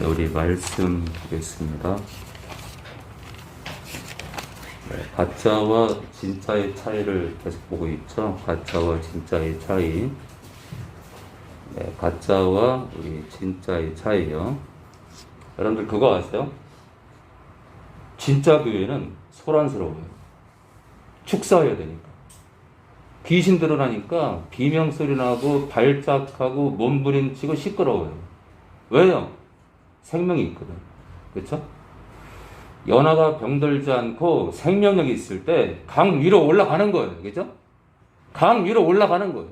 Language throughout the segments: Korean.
네, 우리 말씀 보겠습니다. 가짜와 진짜의 차이를 계속 보고 있죠. 가짜와 진짜의 차이. 네, 가짜와 우리 진짜의 차이요. 여러분들 그거 아세요? 진짜 교회는 소란스러워요. 축사해야 되니까. 귀신 드러나니까 비명소리 나고 발작하고 몸부림치고 시끄러워요. 왜요? 생명이 있거든. 그렇죠? 연하가 병들지 않고 생명력이 있을 때 강 위로 올라가는 거예요. 그죠? 강 위로 올라가는 거예요.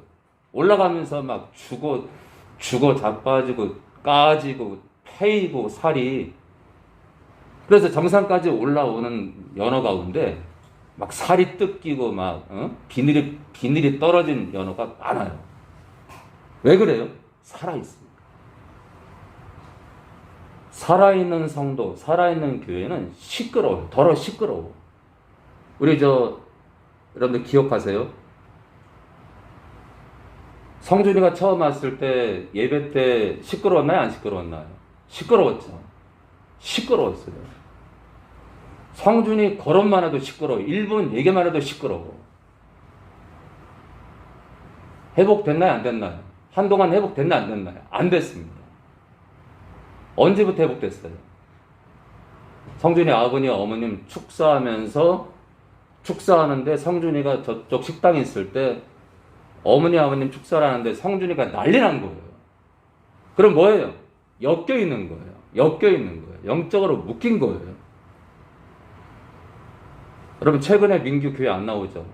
올라가면서 막 죽어 자빠지고 까지고 패이고 살이. 그래서 정상까지 올라오는 연어 가운데 막 살이 뜯기고 막 비늘이 떨어진 연어가 많아요. 왜 그래요? 살아있습니다. 살아있는 성도, 살아있는 교회는 시끄러워요. 더러 시끄러워. 우리 여러분들 기억하세요? 성준이가 처음 왔을 때 예배 때 시끄러웠나요? 안 시끄러웠나요? 시끄러웠죠. 시끄러웠어요. 성준이 걸음만 해도 시끄러워. 1분 얘기만 해도 시끄러워. 회복됐나요? 안 됐나요? 한동안 회복됐나요? 안 됐나요? 안 됐습니다. 언제부터 회복됐어요? 성준이 아버님, 어머님 축사하는데 성준이가 저쪽 식당에 있을 때 어머니, 아버님 축사를 하는데 성준이가 난리 난 거예요. 그럼 뭐예요? 엮여 있는 거예요. 엮여 있는 거예요. 영적으로 묶인 거예요. 여러분, 최근에 민규 교회 안 나오죠?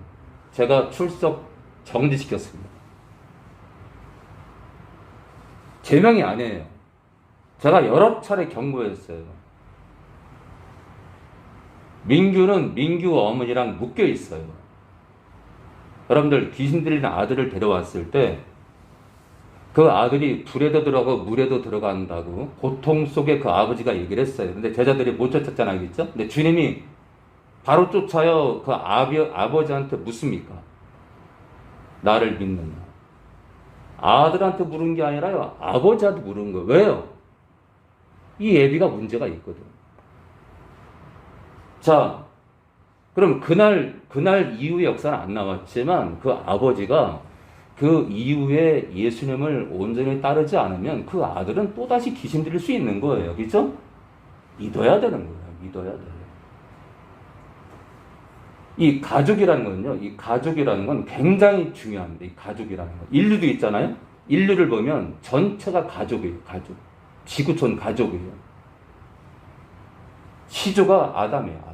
제가 출석 정지시켰습니다. 제명이 아니에요. 제가 여러 차례 경고했어요. 민규는 민규 어머니랑 묶여 있어요. 여러분들 귀신 들리는 아들을 데려왔을 때 그 아들이 불에도 들어가고 물에도 들어간다고 고통 속에 그 아버지가 얘기를 했어요. 근데 제자들이 못 쫓았잖아요. 그렇죠? 근데 주님이 바로 쫓아요. 그 아버지한테 묻습니까? 나를 믿느냐? 아들한테 물은 게 아니라요. 아버지한테 물은 거예요. 왜요? 이 예비가 문제가 있거든. 자, 그럼 그날 이후의 역사는 안 나왔지만 그 아버지가 그 이후에 예수님을 온전히 따르지 않으면 그 아들은 또다시 귀신 들릴 수 있는 거예요. 그렇죠? 믿어야 되는 거예요. 믿어야 돼요. 이 가족이라는 건 굉장히 중요합니다. 이 가족이라는 건. 인류도 있잖아요. 인류를 보면 전체가 가족이에요. 가족. 지구촌 가족이에요. 시조가 아담이에요.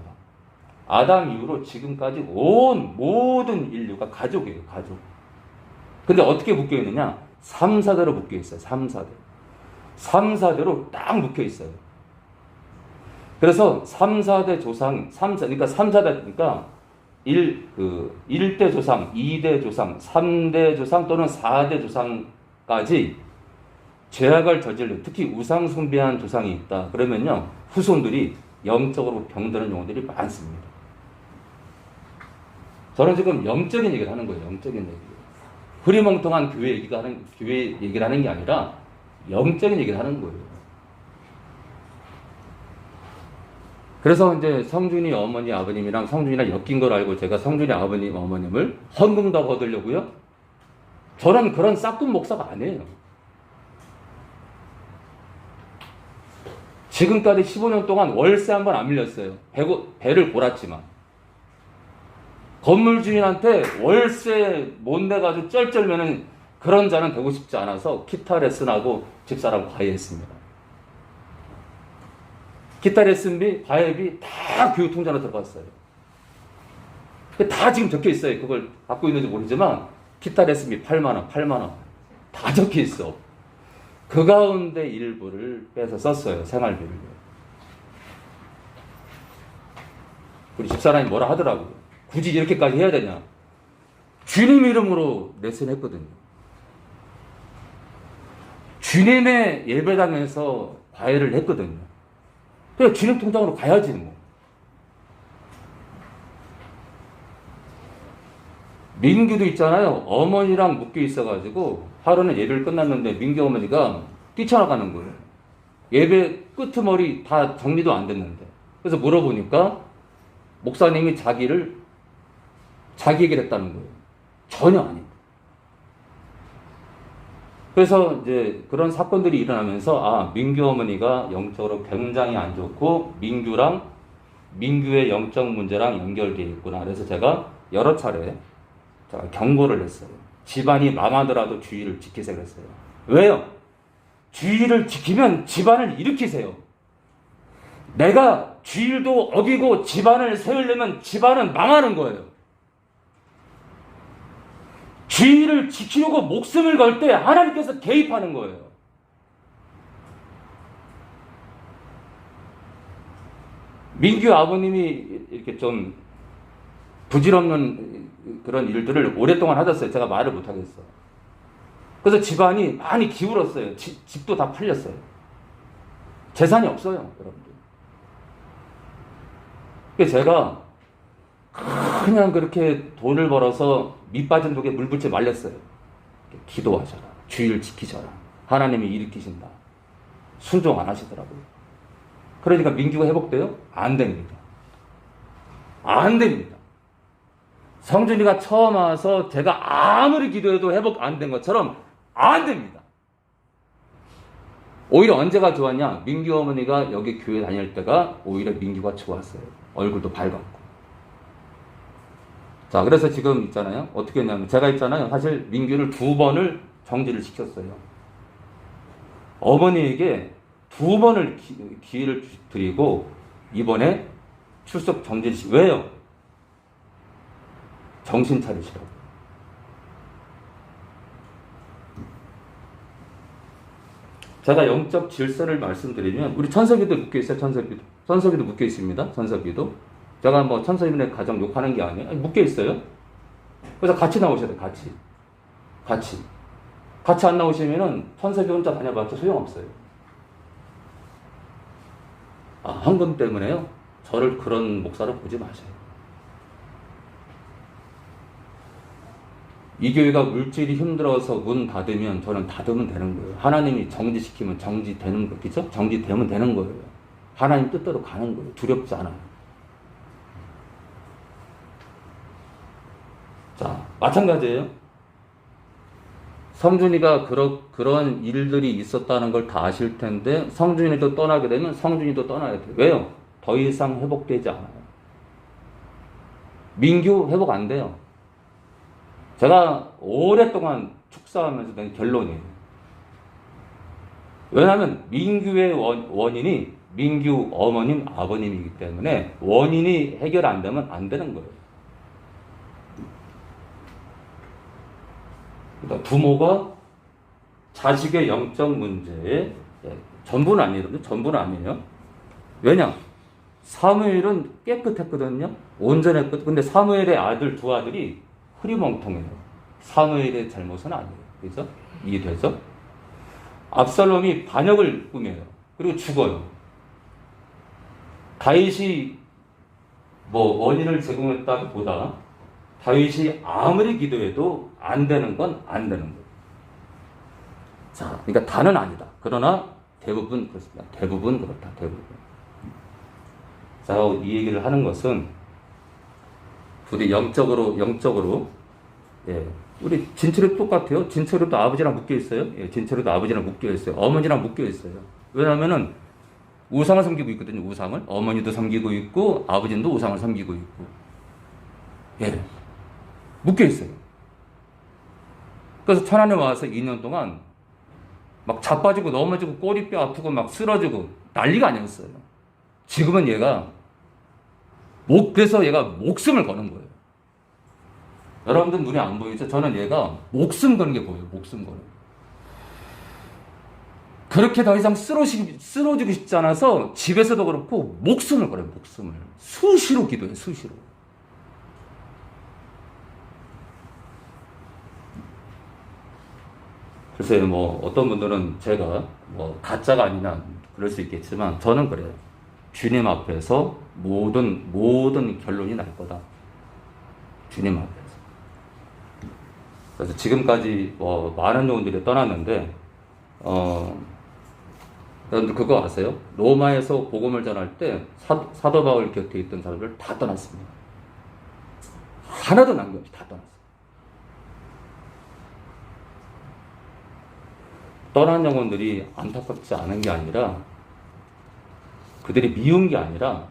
아담 이후로 지금까지 온 모든 인류가 가족이에요. 가족. 근데 어떻게 묶여 있느냐? 3, 4대로 묶여 있어요. 3, 4대. 3, 4대로 딱 묶여 있어요. 그래서 3, 4대 조상, 그러니까 3, 4대니까 1대 조상, 2대 조상, 3대 조상 또는 4대 조상까지 죄악을 저지른, 특히 우상 숭배한 조상이 있다. 그러면요, 후손들이 영적으로 병드는 경우들이 많습니다. 저는 지금 영적인 얘기를 하는 거예요. 영적인 얘기. 흐리멍텅한 교회 얘기를 하는 게 아니라 영적인 얘기를 하는 거예요. 그래서 이제 성준이 어머니, 아버님이랑 성준이랑 엮인 걸 알고 제가 성준이 아버님, 어머님을 헌금도 거두려고요. 저는 그런 싹군 목사가 아니에요. 지금까지 15년 동안 월세 한 번 안 밀렸어요. 배를 골았지만. 건물 주인한테 월세 못 내가지고 쩔쩔매는 그런 자는 되고 싶지 않아서 기타 레슨하고 집사람 과외했습니다. 기타 레슨비, 과외비 다 교육통장으로 들어갔어요. 다 지금 적혀 있어요. 그걸 갖고 있는지 모르지만 기타 레슨비 8만원 다 적혀 있어. 그 가운데 일부를 빼서 썼어요. 생활비를. 우리 집사람이 뭐라 하더라고요. 굳이 이렇게까지 해야 되냐. 주님 이름으로 레슨했거든요. 주님의 예배당에서 과외를 했거든요. 그래, 주님 통장으로 가야지 뭐. 민규도 있잖아요. 어머니랑 묶여 있어가지고 하루는 예배를 끝났는데 민규 어머니가 뛰쳐나가는 거예요. 예배 끄트머리 다 정리도 안 됐는데. 그래서 물어보니까 목사님이 자기 얘기를 했다는 거예요. 전혀 아닙니다. 그래서 이제 그런 사건들이 일어나면서 민규 어머니가 영적으로 굉장히 안 좋고 민규의 영적 문제랑 연결되어 있구나. 그래서 제가 여러 차례 제가 경고를 했어요. 집안이 망하더라도 주의를 지키세요 그랬어요. 왜요? 주의를 지키면 집안을 일으키세요. 내가 주일도 어기고 집안을 세우려면 집안은 망하는 거예요. 주의를 지키려고 목숨을 걸 때 하나님께서 개입하는 거예요. 민규 아버님이 이렇게 좀 부질없는 그런 일들을 오랫동안 하셨어요. 제가 말을 못하겠어. 그래서 집안이 많이 기울었어요. 집도 다 팔렸어요. 재산이 없어요, 여러분들. 그래서 제가 그냥 그렇게 돈을 벌어서 밑 빠진 독에 물 붓지 말렸어요. 기도하셔라. 주의를 지키셔라. 하나님이 일으키신다. 순종 안 하시더라고요. 그러니까 민규가 회복돼요? 안 됩니다. 안 됩니다. 성준이가 처음 와서 제가 아무리 기도해도 회복 안 된 것처럼 안 됩니다. 오히려 언제가 좋았냐? 민규 어머니가 여기 교회 다닐 때가 오히려 민규가 좋았어요. 얼굴도 밝았고. 자, 그래서 지금 있잖아요. 어떻게 했냐면, 제가 있잖아요. 사실 민규를 2번을 정지를 시켰어요. 어머니에게 2번을 기회를 드리고, 이번에 출석 정지를 왜요? 정신 차리시라고. 제가 영적 질서를 말씀드리면, 우리 천석이도 묶여있어요, 천석이도 묶여있습니다, 천석이도. 제가 뭐 천석이네 가정 욕하는 게 아니에요. 묶여있어요. 그래서 같이 나오셔야 돼요, 같이 안 나오시면은 천석이 혼자 다녀봤자 소용없어요. 헌금 때문에요? 저를 그런 목사로 보지 마세요. 이 교회가 물질이 힘들어서 문 닫으면 저는 닫으면 되는 거예요. 하나님이 정지시키면 정지되는 거, 그죠? 정지되면 되는 거예요. 하나님 뜻대로 가는 거예요. 두렵지 않아요. 자, 마찬가지예요. 성준이가 그런 일들이 있었다는 걸 다 아실 텐데, 성준이도 떠나게 되면 성준이도 떠나야 돼요. 왜요? 더 이상 회복되지 않아요. 민규 회복 안 돼요. 제가 오랫동안 축사하면서 낸 결론이에요. 왜냐하면 민규의 원인이 민규 어머님, 아버님이기 때문에 원인이 해결 안 되면 안 되는 거예요. 그러니까 부모가 자식의 영적 문제에 전부는 아니거든요. 전부는 아니에요. 왜냐? 사무엘은 깨끗했거든요. 온전했거든요. 근데 사무엘의 아들, 2아들이 흐리멍텅해요. 사무엘의 잘못은 아니에요. 그죠? 이해되죠? 압살롬이 반역을 꾸며요. 그리고 죽어요. 다윗이 원인을 제공했다기보다 다윗이 아무리 기도해도 안 되는 건 안 되는 거예요. 자, 그러니까 다는 아니다. 그러나 대부분 그렇습니다. 대부분 그렇다. 대부분. 자, 이 얘기를 하는 것은 우리 영적으로 우리 진철이도 똑같아요. 진철이도 아버지랑 묶여 있어요. 진철이도 아버지랑 묶여 있어요. 어머니랑 묶여 있어요. 왜냐하면은 우상을 섬기고 있거든요. 우상을 어머니도 섬기고 있고 아버지도 우상을 섬기고 있고 묶여 있어요. 그래서 천안에 와서 2년 동안 막 자빠지고 넘어지고 꼬리뼈 아프고 막 쓰러지고 난리가 아니었어요. 지금은 그래서 얘가 목숨을 거는 거예요. 여러분들 눈에 안 보이죠? 저는 얘가 목숨 거는 게 보여요. 목숨 거는. 그렇게 더 이상 쓰러지고 싶지 않아서 집에서도 그렇고 목숨을 걸어요. 목숨을. 수시로 기도해요. 수시로. 글쎄요, 어떤 분들은 제가 가짜가 아니냐 그럴 수 있겠지만 저는 그래요. 주님 앞에서 모든 결론이 날 거다. 주님 앞에서. 그래서 지금까지 많은 요원들이 떠났는데 여러분들 그거 아세요? 로마에서 복음을 전할 때 사도 바울 곁에 있던 사람들 다 떠났습니다. 하나도 남김없이 다 떠났어요. 떠난 영혼들이 안타깝지 않은 게 아니라 그들이 미운 게 아니라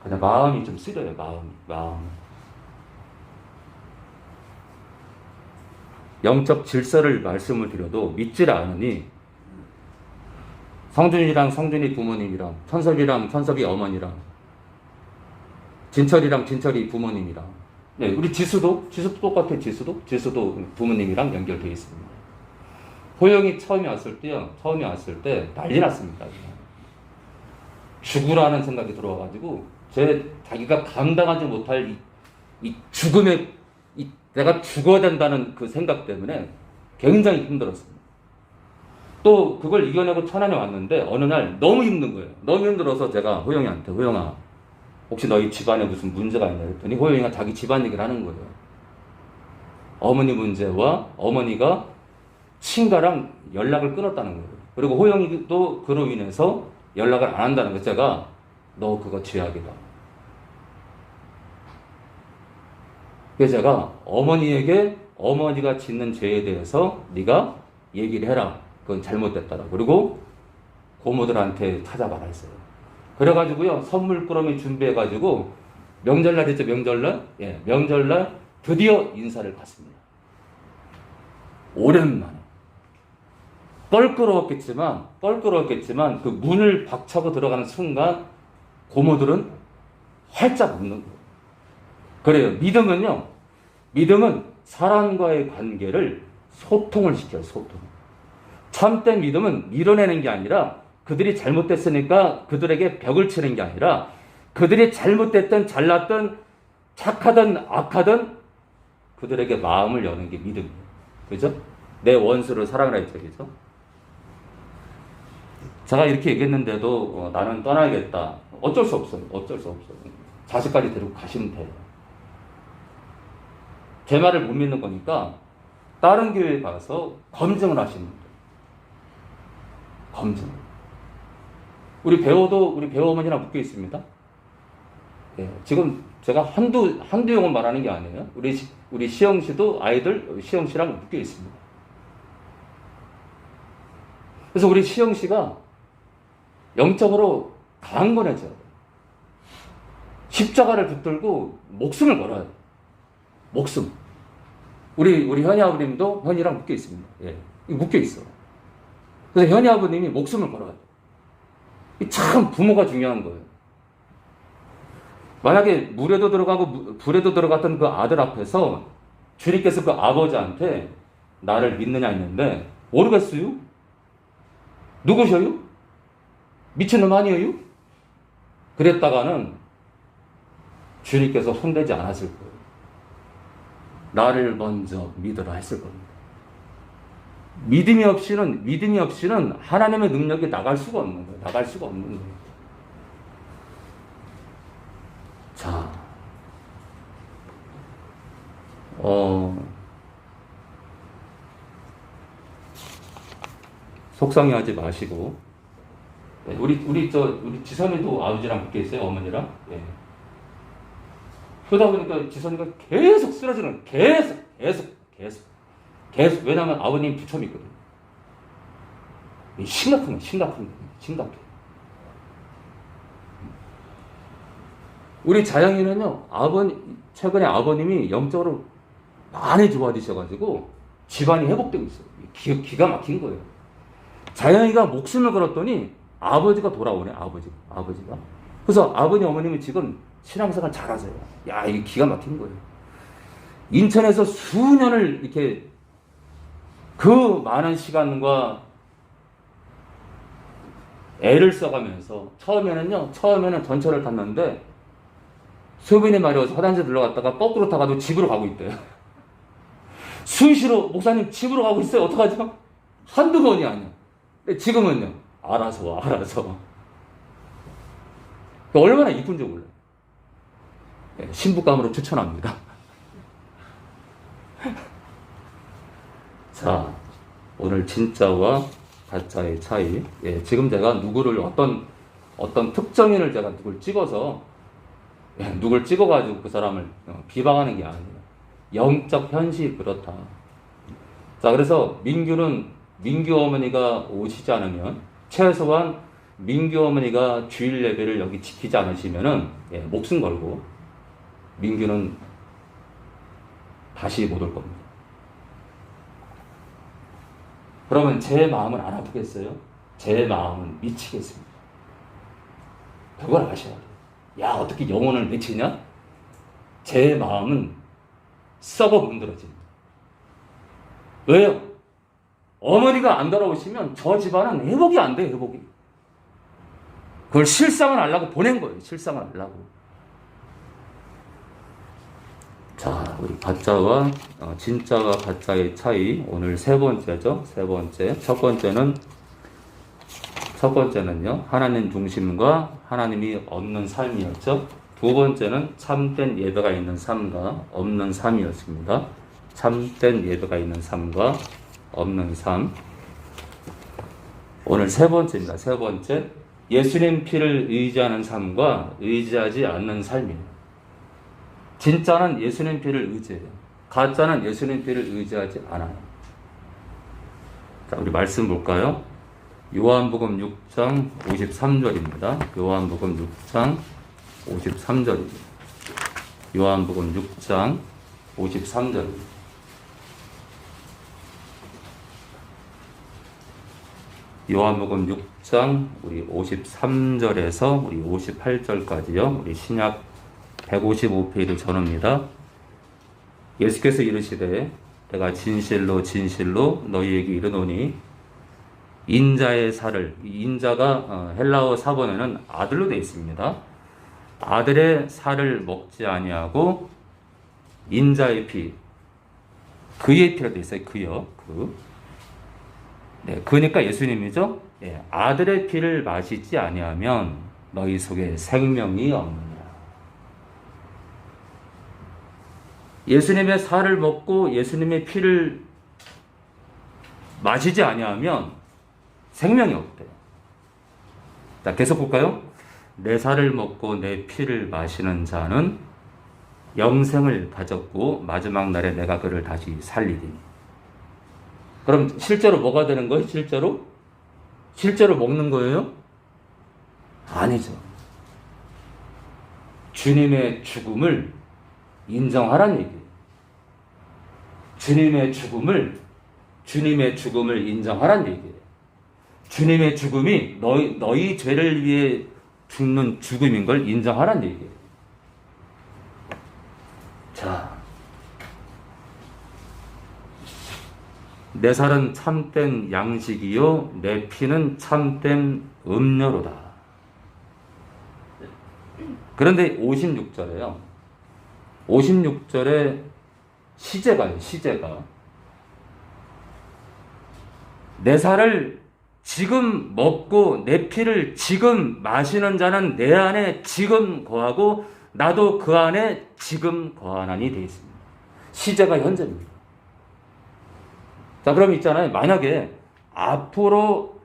그냥 마음이 좀 쓰려요. 마음. 영적 질서를 말씀을 드려도 믿질 않으니 성준이랑 성준이 부모님이랑 천섭이랑 천섭이 어머니랑 진철이랑 진철이 부모님이랑 네, 우리 지수도 똑같아요. 지수도 부모님이랑 연결되어 있습니다. 호영이 처음에 왔을 때 난리 났습니다. 죽으라는 생각이 들어와가지고 자기가 감당하지 못할 이 죽음의 내가 죽어야 된다는 그 생각 때문에 굉장히 힘들었습니다. 또 그걸 이겨내고 천안에 왔는데 어느 날 너무 힘든 거예요. 너무 힘들어서 제가 호영이한테 호영아 혹시 너희 집안에 무슨 문제가 있냐 했더니 호영이가 자기 집안 얘기를 하는 거예요. 어머니 문제와 어머니가 친가랑 연락을 끊었다는 거예요. 그리고 호영이도 그로 인해서 연락을 안 한다는 거예요. 제가 너 그거 죄악이다. 그래서 제가 어머니에게 어머니가 짓는 죄에 대해서 네가 얘기를 해라. 그건 잘못됐다라. 그리고 고모들한테 찾아가라 했어요. 그래가지고요 선물꾸러미 준비해가지고 명절날 있죠. 명절날 명절날 드디어 인사를 받습니다. 오랜만에 껄끄러웠겠지만 그 문을 박차고 들어가는 순간 고모들은 활짝 웃는 거예요. 그래요. 믿음은 사람과의 관계를 소통을 시켜요. 소통. 참된 믿음은 밀어내는 게 아니라 그들이 잘못됐으니까 그들에게 벽을 치는 게 아니라 그들이 잘못됐든 잘났든 착하든 악하든 그들에게 마음을 여는 게 믿음이에요. 그죠? 내 원수를 사랑하라 했죠. 그죠? 제가 이렇게 얘기했는데도 나는 떠나야겠다. 어쩔 수 없어요. 자식까지 데리고 가시면 돼요. 제 말을 못 믿는 거니까 다른 교회에 가서 검증을 하시는 거예요. 검증. 우리 배우 어머니랑 묶여 있습니다. 예, 지금 제가 한두 용을 말하는 게 아니에요. 우리 시영 씨도 아이들 시영 씨랑 묶여 있습니다. 그래서 우리 시영 씨가 영적으로 강건해져야 돼요. 십자가를 붙들고 목숨을 걸어야 돼요. 목숨. 우리 현이 아버님도 현이랑 묶여 있습니다. 예, 묶여 있어. 그래서 현이 아버님이 목숨을 걸어야 돼요. 참 부모가 중요한 거예요. 만약에 물에도 들어가고 불에도 들어갔던 그 아들 앞에서 주님께서 그 아버지한테 나를 믿느냐 했는데 모르겠어요? 누구셔요? 미친놈 아니에요? 그랬다가는 주님께서 손대지 않았을 거예요. 나를 먼저 믿으라 했을 겁니다. 믿음이 없이는 하나님의 능력이 나갈 수가 없는 거예요. 자, 속상해하지 마시고, 우리 지선이도 아버지랑 묶여 있어요, 어머니랑. 예. 그러다 보니까 지선이가 계속 쓰러지는, 계속. 왜냐면 아버님 부처 있거든요. 심각해. 우리 자영이는요, 최근에 아버님이 영적으로 많이 좋아지셔가지고 집안이 회복되고 있어요. 기가 막힌 거예요. 자영이가 목숨을 걸었더니 아버지가 돌아오네, 아버지가. 그래서 아버님, 어머님이 지금 신앙생활 잘하세요. 야, 이게 기가 막힌 거예요. 인천에서 수년을 이렇게 그 많은 시간과 애를 써가면서 처음에는 전철을 탔는데 소변이 마려워서 화장실 들러갔다가 거꾸로 타가지고 집으로 가고 있대요. 수시로 목사님 집으로 가고 있어요. 어떡하죠? 한두 번이 아니야. 근데 지금은요. 알아서. 얼마나 이쁜지 몰라요. 신부감으로 추천합니다. 자, 오늘 진짜와 가짜의 차이. 예, 지금 제가 누구를 어떤 특정인을 제가 누굴 찍어서 누굴 찍어가지고 그 사람을 비방하는 게 아니에요. 영적 현실이 그렇다. 자, 그래서 민규 어머니가 오시지 않으면 최소한 민규 어머니가 주일 예배를 여기 지키지 않으시면은 목숨 걸고 민규는 다시 못 올 겁니다. 그러면 제 마음은 안 아프겠어요? 제 마음은 미치겠습니다. 그걸 아셔야 돼요. 야, 어떻게 영혼을 미치냐? 제 마음은 썩어 문드러집니다. 왜요? 어머니가 안 돌아오시면 저 집안은 회복이 안 돼요, 회복이. 그걸 실상을 알라고 보낸 거예요, 실상을 알라고. 자, 우리 가짜와 진짜와 가짜의 차이, 오늘 세 번째죠. 세 번째. 첫 번째는요, 하나님 중심과 하나님이 없는 삶이었죠. 두 번째는 참된 예배가 있는 삶과 없는 삶이었습니다. 참된 예배가 있는 삶과 없는 삶. 오늘 세 번째입니다. 세 번째. 예수님 피를 의지하는 삶과 의지하지 않는 삶이에요. 진짜는 예수님 피를 의지해요. 가짜는 예수님 피를 의지하지 않아요. 자, 우리 말씀 볼까요? 요한복음 6장 53절입니다. 요한복음 6장 53절입니다. 요한복음 6장 53절입니다. 요한복음 6장 우리 53절에서 우리 58절까지요. 우리 신약 155페이지 전후입니다. 예수께서 이르시되 내가 진실로 진실로 너희에게 이르노니 인자의 살을, 인자가 헬라어 사본에는 아들로 되어 있습니다. 아들의 살을 먹지 아니하고 인자의 피, 그의 피라 되어 있어요. 그요. 네, 그러니까 예수님이죠. 예, 아들의 피를 마시지 아니하면 너희 속에 생명이 없느니라. 예수님의 살을 먹고 예수님의 피를 마시지 아니하면 생명이 없대요. 자, 계속 볼까요? 내 살을 먹고 내 피를 마시는 자는 영생을 가졌고 마지막 날에 내가 그를 다시 살리리니. 그럼 실제로 뭐가 되는 거예요? 실제로 먹는 거예요? 아니죠. 주님의 죽음을 인정하라는 얘기예요. 주님의 죽음을 인정하라는 얘기예요. 주님의 죽음이 너희 죄를 위해 죽는 죽음인 걸 인정하라는 얘기예요. 자, 내 살은 참된 양식이요 내 피는 참된 음료로다. 그런데 56절에요. 56절에 시제가요. 내 살을 지금 먹고 내 피를 지금 마시는 자는 내 안에 지금 거하고 나도 그 안에 지금 거하나니 되어 있습니다. 시제가 현재입니다. 자, 그럼 있잖아요. 만약에 앞으로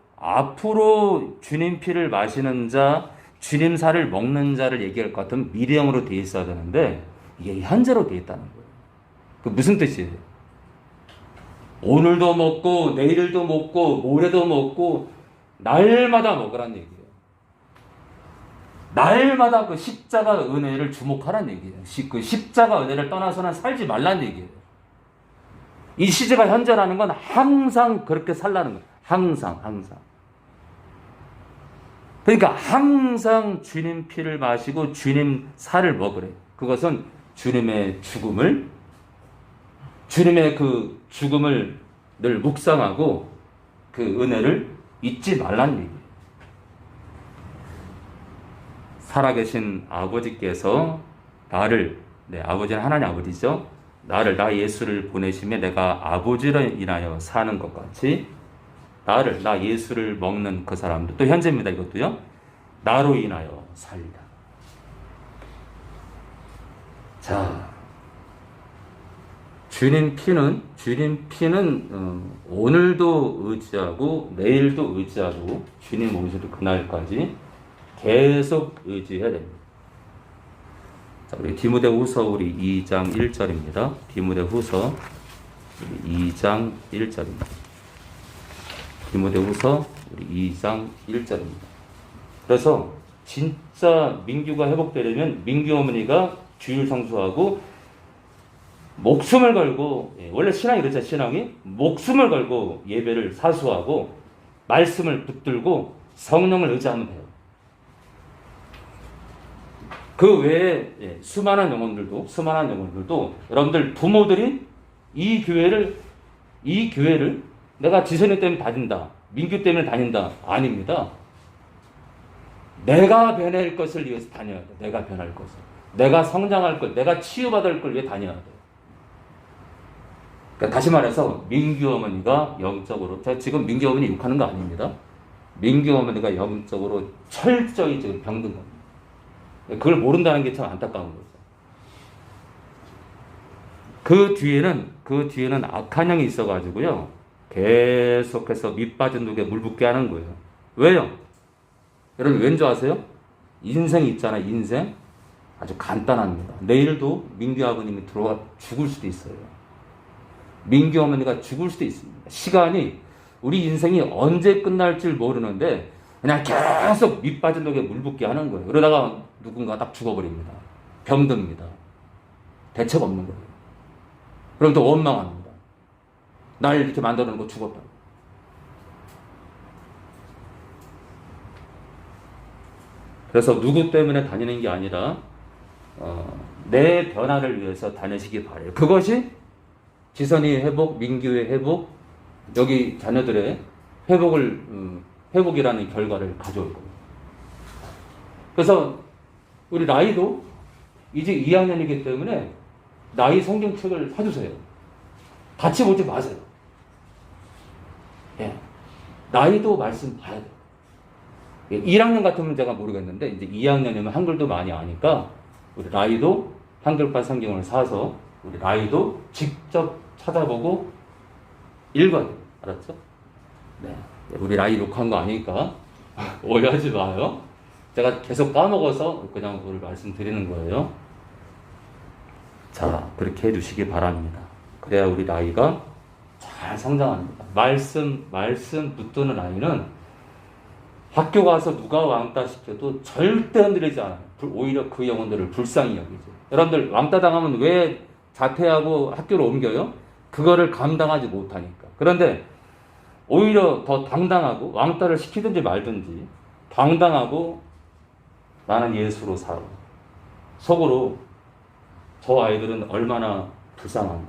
주님 피를 마시는 자, 주님 살을 먹는 자를 얘기할 것 같으면 미래형으로 되어 있어야 되는데 이게 현재로 되어 있다는 거예요. 그 무슨 뜻이에요? 오늘도 먹고 내일도 먹고 모레도 먹고 날마다 먹으란 얘기예요. 날마다 그 십자가 은혜를 주목하란 얘기예요. 그 십자가 은혜를 떠나서는 살지 말란 얘기예요. 이 시제가 현재라는 건 항상 그렇게 살라는 거예요. 항상. 그러니까 항상 주님 피를 마시고 주님 살을 먹으래. 그것은 주님의 죽음을 늘 묵상하고 그 은혜를 잊지 말라는 얘기예요. 살아계신 아버지께서 나를, 아버지는 하나님 아버지죠. 나 예수를 보내심에 내가 아버지를 인하여 사는 것 같이 나 예수를 먹는 그 사람도 또 현재입니다. 이것도요. 나로 인하여 살리라. 자, 주님 피는 오늘도 의지하고 내일도 의지하고 주님 오실 그날까지 계속 의지해야 됩니다. 자, 우리 디모데후서 우리 2장 1절입니다. 디모데후서 2장 1절입니다. 디모데후서 우리 2장 1절입니다. 그래서 진짜 민규가 회복되려면 민규 어머니가 주일 성수하고 목숨을 걸고, 원래 신앙이 그렇죠. 신앙이 목숨을 걸고 예배를 사수하고 말씀을 붙들고 성령을 의지하면 돼요. 그 외에 수많은 영혼들도 여러분들 부모들이 이 교회를 내가 지선이 때문에 다닌다, 민규 때문에 다닌다, 아닙니다. 내가 변할 것을 위해서 다녀야 돼. 내가 변할 것을, 내가 성장할 것, 내가 치유받을 걸 위해 다녀야 돼. 그러니까 다시 말해서 민규 어머니가 영적으로, 제가 지금 민규 어머니 욕하는 거 아닙니다. 민규 어머니가 영적으로 철저히 지금 병든 겁니다. 그걸 모른다는 게 참 안타까운 거죠. 그 뒤에는 악한 영이 있어가지고요, 계속해서 밑빠진 독에 물 붓게 하는 거예요. 왜요? 여러분 왠 줄 아세요? 인생이 있잖아요. 인생 아주 간단합니다. 내일도 민규 아버님이 들어와 죽을 수도 있어요. 민규 어머니가 죽을 수도 있습니다. 시간이, 우리 인생이 언제 끝날 줄 모르는데 그냥 계속 밑빠진 독에 물 붓게 하는 거예요. 그러다가 누군가 딱 죽어버립니다. 병듭니다. 대책 없는 거예요. 그럼 또 원망합니다. 날 이렇게 만들어 놓고 죽었다. 그래서 누구 때문에 다니는 게 아니라 내 변화를 위해서 다니시기 바래요. 그것이 지선이 회복, 민규의 회복, 여기 자녀들의 회복이라는 결과를 가져올 겁니다. 그래서 우리 나이도 이제 2학년이기 때문에 나이 성경책을 사주세요. 같이 보지 마세요. 예. 나이도 말씀 봐야 돼요. 1학년 같으면 제가 모르겠는데 이제 2학년이면 한글도 많이 아니까 우리 라이도 한글판 성경을 사서 우리 라이도 직접 찾아보고 읽어야 돼요. 알았죠? 네. 우리 라이 욕한 거 아니니까 오해하지 마요. 제가 계속 까먹어서 그냥 그걸 말씀드리는 거예요. 자, 그렇게 해주시기 바랍니다. 그래야 우리 라이가 잘 성장합니다. 말씀 붙드는 아이는 학교 가서 누가 왕따 시켜도 절대 흔들리지 않아요. 오히려 그 영혼들을 불쌍히 여기죠. 여러분들 왕따 당하면 왜 자퇴하고 학교를 옮겨요? 그거를 감당하지 못하니까. 그런데 오히려 더 당당하고, 왕따를 시키든지 말든지 당당하고 나는 예수로 살아. 속으로 저 아이들은 얼마나 불쌍한가.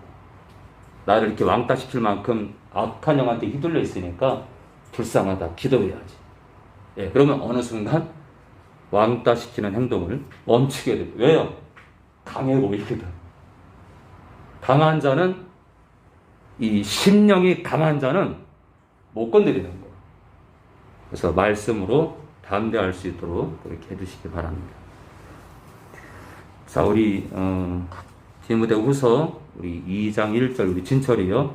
나를 이렇게 왕따 시킬 만큼 악한 영한테 휘둘려 있으니까 불쌍하다. 기도해야지. 예, 그러면 어느 순간 왕따 시키는 행동을 멈추게 돼요. 왜요? 강해 보이거든. 강한 자는, 이 심령이 강한 자는 못 건드리는 거예요. 그래서 말씀으로 담대할 수 있도록 그렇게 해주시기 바랍니다. 자, 우리 디모데후서 우리 2장 1절 우리 진철이요.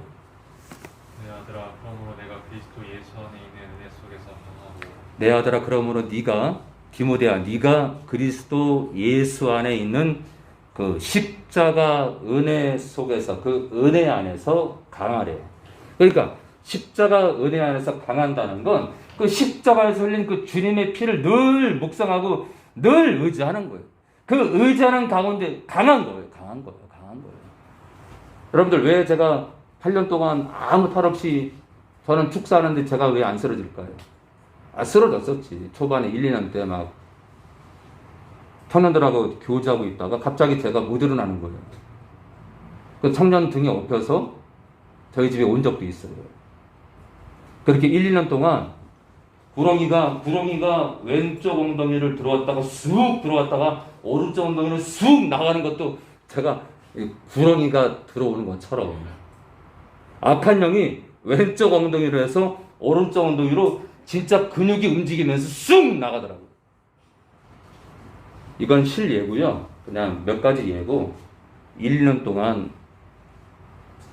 내 아들아, 그러므로 내가 그리스도 예수 안에 있는 은혜 속에서 강하고. 내 아들아, 그러므로 네가, 디모데야, 네가 그리스도 예수 안에 있는 그 십자가 은혜 속에서, 그 은혜 안에서 강하래. 그러니까 십자가 은혜 안에서 강한다는 건 그 십자가에서 흘린 그 주님의 피를 늘 묵상하고 늘 의지하는 거예요. 그 의지하는 가운데 강한 거예요. 강한 거예요. 여러분들, 왜 제가 8년 동안 아무 탈 없이 저는 축사하는데 제가 왜 안 쓰러질까요? 쓰러졌었지. 초반에 1, 2년 때 막 청년들하고 교제하고 있다가 갑자기 제가 못 일어나는 거예요. 그 청년 등에 업혀서 저희 집에 온 적도 있어요. 그렇게 1, 2년 동안 구렁이가 왼쪽 엉덩이를 들어왔다가 쑥 들어왔다가 오른쪽 엉덩이를 쑥 나가는 것도 제가 구렁이가 들어오는 것처럼, 악한 영이 왼쪽 엉덩이로 해서 오른쪽 엉덩이로 진짜 근육이 움직이면서 쑥 나가더라고요. 이건 실예고요. 그냥 몇 가지 예고, 1, 2년 동안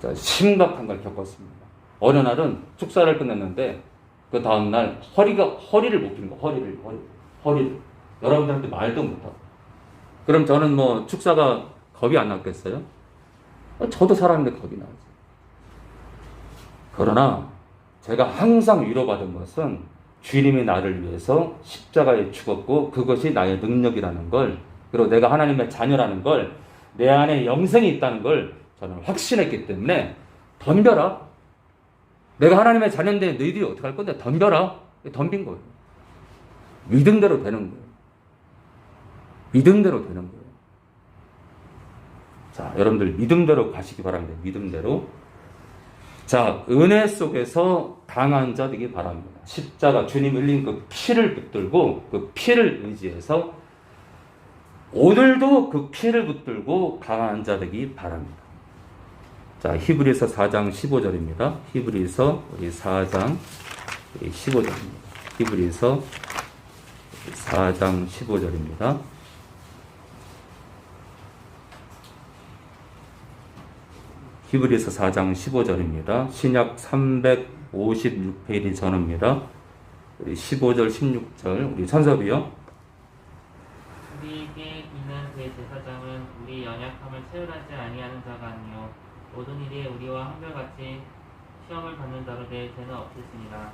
진짜 심각한 걸 겪었습니다. 어느 날은 축사를 끝냈는데 그 다음날 허리를 못 펴는 거, 허리를. 여러분들한테 말도 못하고. 그럼 저는 뭐 축사가 겁이 안 났겠어요? 저도 사람인데 겁이 나죠. 그러나 제가 항상 위로받은 것은 주님이 나를 위해서 십자가에 죽었고 그것이 나의 능력이라는 걸, 그리고 내가 하나님의 자녀라는 걸, 내 안에 영생이 있다는 걸 저는 확신했기 때문에 덤벼라. 내가 하나님의 자녀인데 너희들이 어떻게 할 건데 덤벼라. 덤빈 거예요. 믿음대로 되는 거예요. 믿음대로 되는 거예요. 자, 여러분들 믿음대로 가시기 바랍니다. 믿음대로. 자, 은혜 속에서 강한 자 되기 바랍니다. 십자가 주님 흘린 그 피를 붙들고 그 피를 의지해서 오늘도 그 피를 붙들고 강한 자 되기 바랍니다. 자, 히브리서 4장 15절입니다. 히브리서 4장 15절입니다. 히브리서 4장 15절입니다. 히브리서 4장 15절입니다. 신약 356페이지 전입니다. 우리 15절, 16절, 우리 천섭이요. 우리에게 있는 대제사장은 우리 연약함을 체휼하지 아니하는 자가 아니요 모든 일에 우리와 한결같이 시험을 받는 자로 내 죄는 없으시니라.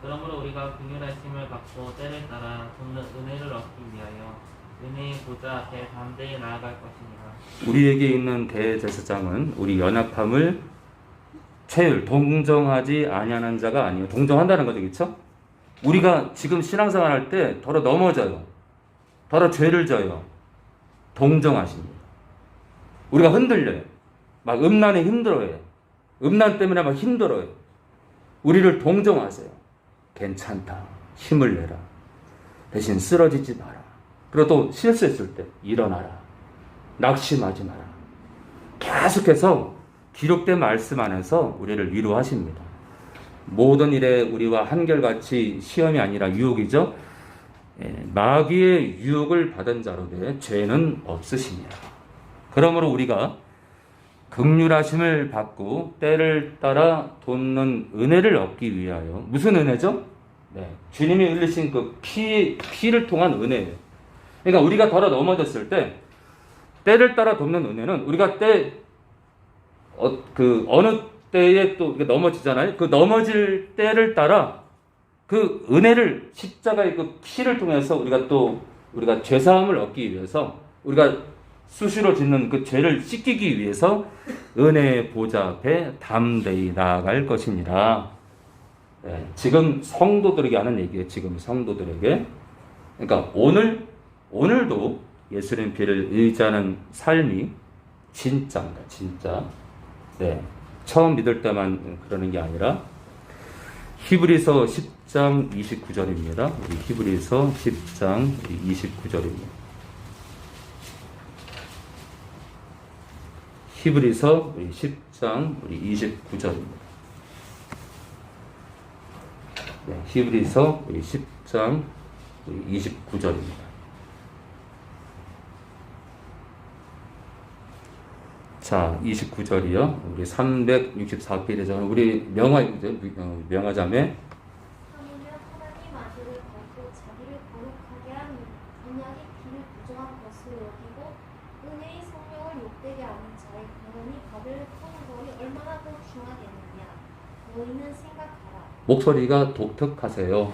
그러므로 우리가 긍휼하심을 받고 때를 따라 돕는 은혜를 얻기 위하여 은혜의 보좌 앞에 담대히 나아갈 것이니라. 우리에게 있는 대제사장은 우리 연약함을 체휼, 동정하지 아니하는 자가 아니요. 동정한다는 거죠, 그렇죠? 우리가 지금 신앙생활 할 때 더러 넘어져요. 더러 죄를 져요. 동정하십니다. 우리가 흔들려요. 막 음란에 힘들어요. 음란 때문에 막 힘들어요. 우리를 동정하세요. 괜찮다. 힘을 내라. 대신 쓰러지지 마라. 그리고 또 실수했을 때 일어나라. 낙심하지 마라. 계속해서 기록된 말씀 안에서 우리를 위로하십니다. 모든 일에 우리와 한결같이 시험이 아니라 유혹이죠. 마귀의 유혹을 받은 자로 돼 죄는 없으십니다. 그러므로 우리가 긍휼하심을 받고 때를 따라 돕는 은혜를 얻기 위하여, 무슨 은혜죠? 네, 주님이 흘리신 그 피를 통한 은혜예요. 그러니까 우리가 더러 넘어졌을 때 때를 따라 돕는 은혜는 우리가 어느 때에 또 넘어지잖아요. 그 넘어질 때를 따라 그 은혜를, 십자가의 그 피를 통해서 우리가 죄사함을 얻기 위해서, 우리가 수시로 짓는 그 죄를 씻기기 위해서 은혜의 보좌 앞에 담대히 나아갈 것이니라. 네, 지금 성도들에게 하는 얘기예요. 지금 성도들에게. 그러니까 오늘도 예수님 피를 의지하는 삶이 진짜입니다. 진짜. 네, 처음 믿을 때만 그러는 게 아니라. 히브리서 10장 29절입니다. 우리 히브리서 10장 29절입니다. 히브리서 10장 29절입니다. 네, 히브리서 10장 29절입니다. 자, 29절이요. 우리 364페이지에서 우리 명화자매. 하물며 하나님 아들을 받고 자기를 거룩하게 하는 언약의 피를 부정한 것으로 여기고 은혜의 성령을 욕되게 하는 자의 영원히 받을 선고이 얼마나 더 중하겠느냐. 너희는 생각하라. 목소리가 독특하세요.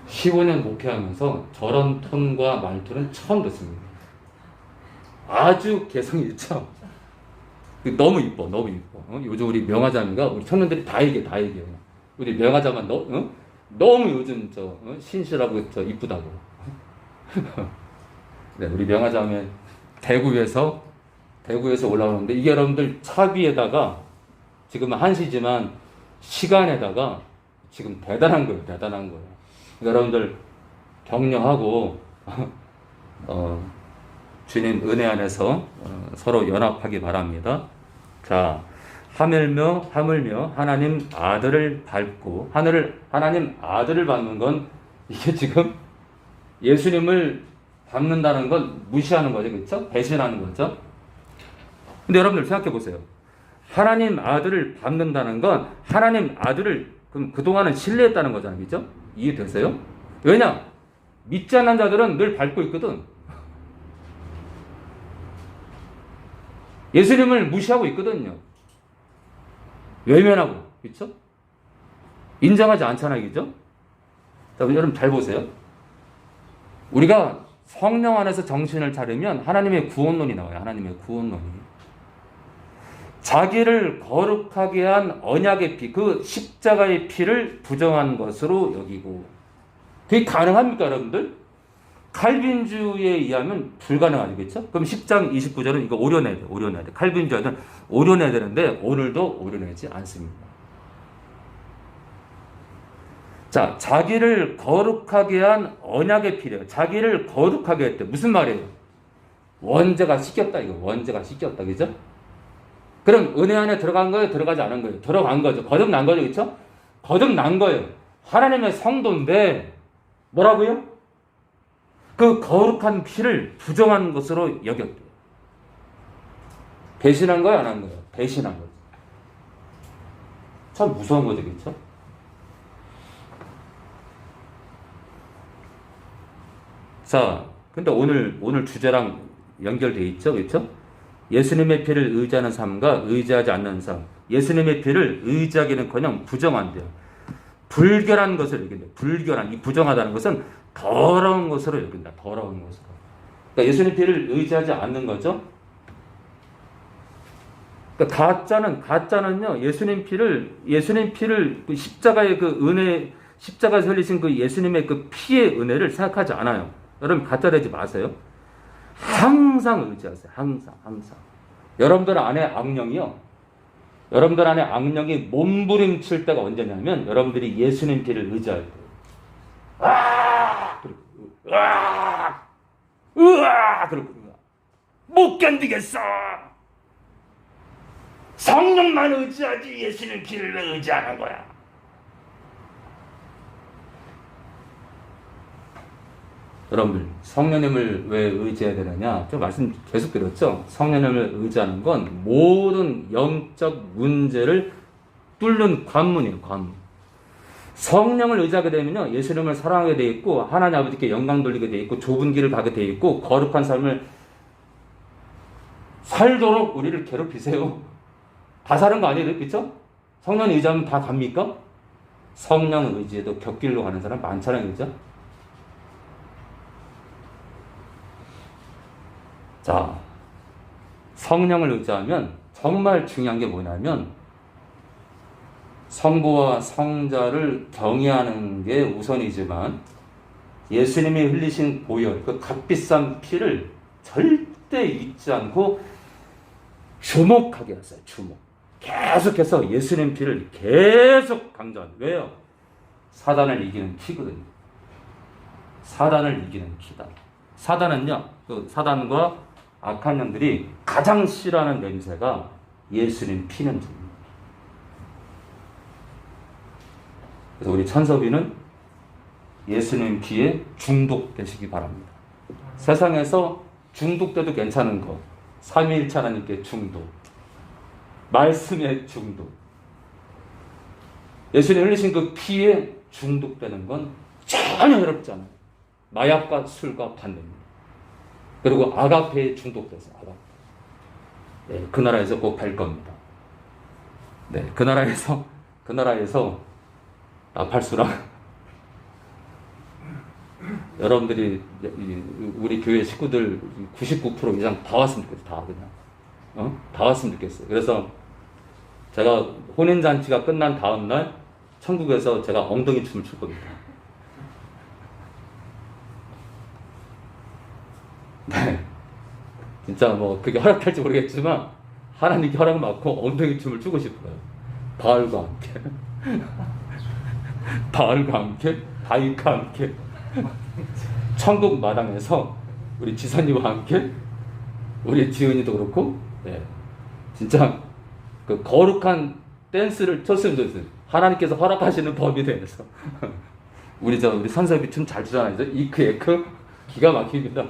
15년 목회하면서 저런 톤과 말투는 처음 듣습니다. 아주 개성이 있죠? 너무 이뻐, 너무 이뻐. 요즘 우리 명화자매가 우리 청년들이 다 얘기해요. 우리 명화자만 너무 요즘 신실하고 이쁘다고. 네, 우리 명화자매 대구에서 올라오는데, 이게 여러분들 차비에다가 지금 1시지만 시간에다가 지금 대단한 거예요. 그러니까 여러분들 격려하고 주님 은혜 안에서 서로 연합하기 바랍니다. 자, 하물며 하나님 아들을 밟고, 하나님 아들을 밟는 건 이게 지금 예수님을 밟는다는 건 무시하는 거죠. 그렇죠? 배신하는 거죠. 근데 여러분들 생각해 보세요. 하나님 아들을 밟는다는 건 하나님 아들을 그럼 그동안은 신뢰했다는 거잖아요. 그죠? 이해되세요? 왜냐? 믿지 않는 자들은 늘 밟고 있거든. 예수님을 무시하고 있거든요. 외면하고. 그렇죠? 인정하지 않잖아요. 그죠? 자, 여러분 잘 보세요. 우리가 성령 안에서 정신을 차리면 하나님의 구원론이 나와요. 하나님의 구원론이. 자기를 거룩하게 한 언약의 피, 그 십자가의 피를 부정한 것으로 여기고. 그게 가능합니까, 여러분들? 칼빈주의에 의하면 불가능하죠. 그렇죠? 그럼 10장 29절은 이거 오려내야 돼. 오려내야 돼. 칼빈주의는 오려내야 되는데 오늘도 오려내지 않습니다. 자, 자기를 거룩하게 한 언약의 피래요. 자기를 거룩하게 했대. 무슨 말이에요? 원죄가 씻겼다. 이거 원죄가 씻겼다. 그죠? 그럼 은혜 안에 들어간 거예요? 들어가지 않은 거예요? 들어간 거죠. 거듭난 거죠. 그렇죠? 거듭난 거예요. 하나님의 성도인데 뭐라고요? 그 거룩한 피를 부정한 것으로 여겼대요. 배신한 거예요? 안 한 거예요? 배신한 거죠. 참 무서운 거죠. 그렇죠? 자, 근데 오늘 주제랑 연결되어 있죠. 그렇죠? 예수님의 피를 의지하는 삶과 의지하지 않는 삶. 예수님의 피를 의지하기는커녕 부정한대요. 불결한 것을 여긴다. 불결한, 이 부정하다는 것은 더러운 것으로 여긴다. 더러운 것으로. 그러니까 예수님 피를 의지하지 않는 거죠. 그러니까 가짜는요. 예수님 피를 그 십자가의 그 은혜, 십자가에서 흘리신 그 예수님의 그 피의 은혜를 생각하지 않아요. 여러분 가짜 되지 마세요. 항상 의지하세요. 항상. 여러분들 안에 악령이 몸부림칠 때가 언제냐면 여러분들이 예수님 피를 의지할 때. 그러고 못 견디겠어. 성령만 의지하지 예수님 피를 왜 의지하는 거야? 여러분들 성령님을 왜 의지해야 되느냐? 제가 말씀 계속 드렸죠. 성령님을 의지하는 건 모든 영적 문제를 뚫는 관문이에요. 관문. 성령을 의지하게 되면요, 예수님을 사랑하게 돼 있고 하나님 아버지께 영광 돌리게 돼 있고 좁은 길을 가게 돼 있고 거룩한 삶을 살도록 우리를 괴롭히세요. 다 사는 거 아니에요, 그렇죠? 성령 의지하면 다 갑니까? 성령 의지에도 곁길로 가는 사람 많잖아요, 그렇죠? 자, 성령을 의지하면 정말 중요한 게 뭐냐면 성부와 성자를 경외하는 게 우선이지만 예수님이 흘리신 보혈, 그 값비싼 피를 절대 잊지 않고 주목하게 하세요. 주목. 계속해서 예수님 피를 계속 강조합니다. 왜요? 사단을 이기는 피거든요. 사단을 이기는 피다. 사단은요, 그 사단과 악한 영들이 가장 싫어하는 냄새가 예수님 피 냄새입니다. 그래서 우리 천섭이는 예수님 피에 중독되시기 바랍니다. 세상에서 중독돼도 괜찮은 거, 삼위일체 하나님께 중독, 말씀에 중독, 예수님 흘리신 그 피에 중독되는 건 전혀 어렵지 않아요. 마약과 술과 반대입니다. 그리고 아가페에 중독돼서 아가페. 네, 그 나라에서 꼭 뵐 겁니다. 네, 그 나라에서 나팔수랑 여러분들이 우리 교회 식구들 99% 이상 다 왔으면 좋겠어요. 다 그냥 다 왔으면 좋겠어요. 그래서 제가 혼인잔치가 끝난 다음 날 천국에서 제가 엉덩이 춤을 출 겁니다. 네, 진짜 뭐 그게 허락할지 모르겠지만 하나님께 허락 받고 엉덩이 춤을 추고 싶어요. 바알과 함께, 바알과 함께, 다윗과 함께, 천국 마당에서 우리 지선이와 함께, 우리 지은이도 그렇고, 네, 진짜 그 거룩한 댄스를 췄으면 좋겠어요. 하나님께서 허락하시는 법에 대해서. 우리 선섭이 춤 잘 추잖아요. 이크 에크 기가 막힙니다.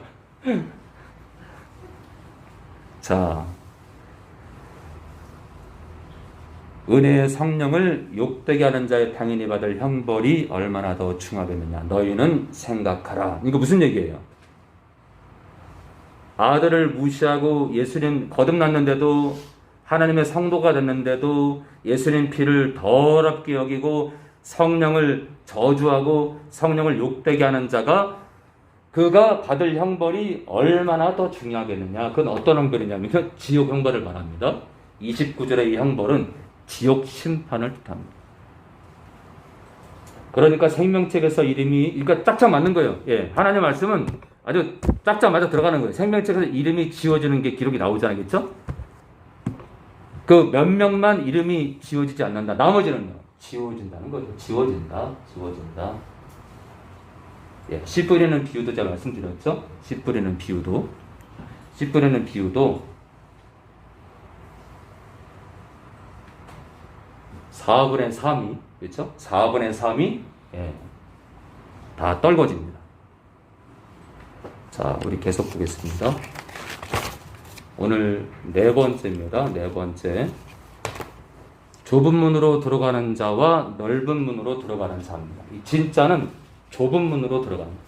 자, 은혜의 성령을 욕되게 하는 자의 당연히 받을 형벌이 얼마나 더 중하겠느냐. 너희는 생각하라. 이거 무슨 얘기예요? 아들을 무시하고 예수님 거듭났는데도, 하나님의 성도가 됐는데도 예수님 피를 더럽게 여기고 성령을 저주하고 성령을 욕되게 하는 자가, 그가 받을 형벌이 얼마나 더 중요하겠느냐. 그건 어떤 형벌이냐면 지옥 형벌을 말합니다. 29절의 이 형벌은 지옥 심판을 뜻합니다. 그러니까 생명책에서 이름이, 그러니까 짝짝 맞는 거예요. 예, 하나님 말씀은 아주 짝짝 맞아 들어가는 거예요. 생명책에서 이름이 지워지는 게 기록이 나오지 않겠죠? 그 몇 명만 이름이 지워지지 않는다. 나머지는요, 지워진다는 거죠. 지워진다. 예, 씨 뿌리는 비유도 제가 말씀드렸죠? 씨 뿌리는 비유도 4분의 3이, 그렇죠? 4분의 3이 예, 다 떨궈집니다. 자, 우리 계속 보겠습니다. 오늘 네 번째입니다. 네 번째. 좁은 문으로 들어가는 자와 넓은 문으로 들어가는 자입니다. 이 진짜는 좁은 문으로 들어갑니다.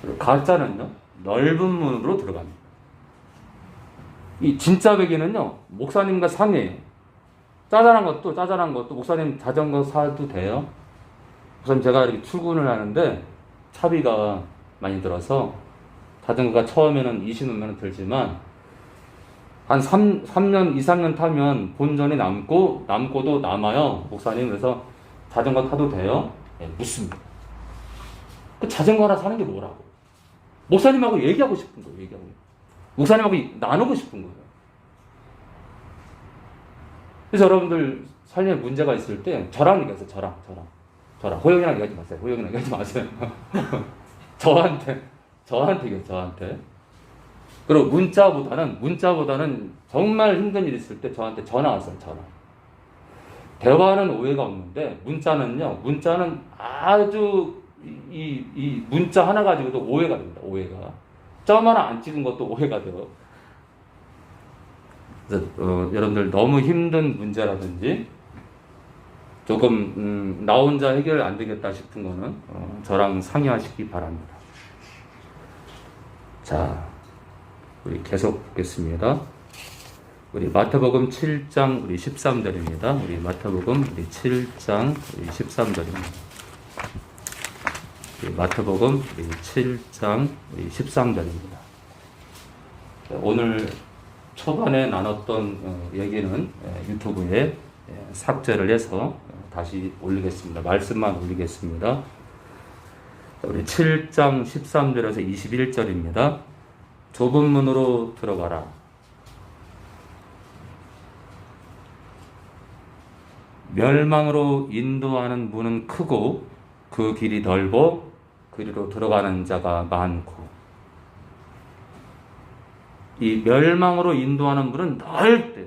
그리고 가짜는요, 넓은 문으로 들어갑니다. 이 진짜 베개는요, 목사님과 상의해요. 짜잘한 것도 목사님 자전거 사도 돼요. 우선 제가 이렇게 출근을 하는데 차비가 많이 들어서 자전거가 처음에는 20만 원 들지만 한 3년, 2, 3년 타면 본전이 남고도 남아요. 목사님, 그래서 자전거 타도 돼요? 네, 묻습니다. 그 자전거 하나 사는 게 뭐라고? 목사님하고 얘기하고 싶은 거예요. 목사님하고 나누고 싶은 거예요. 그래서 여러분들 삶에 문제가 있을 때 저랑 얘기하세요. 저랑. 호영이랑 얘기하지 마세요. 저한테. 그리고 문자보다는 정말 힘든 일 있을 때 저한테 전화하세요. 전화. 대화는 오해가 없는데 문자는 아주 이 문자 하나 가지고도 오해가 됩니다. 오해가. 점 하나 안 찍은 것도 오해가 돼요. 그래서 여러분들 너무 힘든 문제라든지 조금 나 혼자 해결 안 되겠다 싶은 거는 저랑 상의하시기 바랍니다. 자, 우리 계속 보겠습니다. 우리 마태복음 7장 우리 13절입니다. 우리 마태복음 우리 7장 우리 13절입니다. 우리 마태복음 우리 7장 우리 13절입니다. 오늘 초반에 나눴던 얘기는 유튜브에 삭제를 해서 다시 올리겠습니다. 말씀만 올리겠습니다. 우리 7장 13절에서 21절입니다. 좁은 문으로 들어가라. 멸망으로 인도하는 문은 크고 그 길이 넓어 그리로 들어가는 자가 많고. 이 멸망으로 인도하는 문은 넓대요.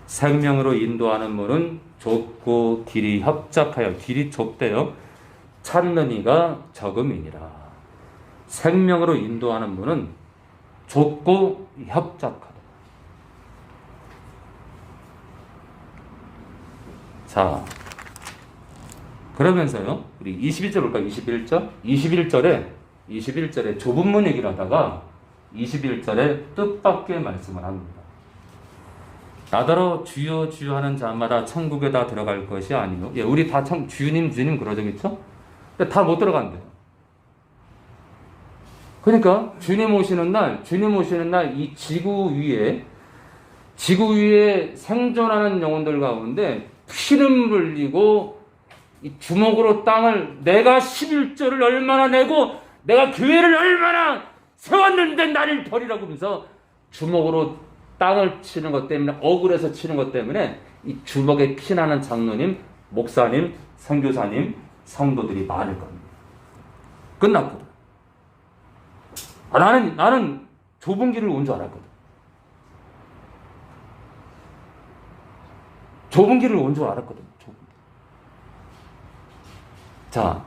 생명으로 인도하는 문은 좁고 길이 협착하여, 길이 좁대요. 찾는 이가 적음이니라. 생명으로 인도하는 문은 좁고 협착하다. 자, 그러면서요, 우리 21절 볼까요? 21절에 좁은 문 얘기를 하다가 21절에 뜻밖의 말씀을 합니다. 나더러 주여 주여 하는 자마다 천국에 다 들어갈 것이 아니요. 예, 우리 다 주님 그러죠, 근데 다 못 들어간대요. 그러니까 주님 오시는 날 이 지구 위에 생존하는 영혼들 가운데 피를 흘리고 이 주먹으로 땅을, 내가 11조를 얼마나 내고 내가 교회를 얼마나 세웠는데 나를 버리라고 하면서 주먹으로 땅을 치는 것 때문에, 억울해서 치는 것 때문에 이 주먹에 피나는 장로님, 목사님, 선교사님, 성도들이 많을 겁니다. 끝났거든. 나는 좁은 길을 온 줄 알았거든. 자,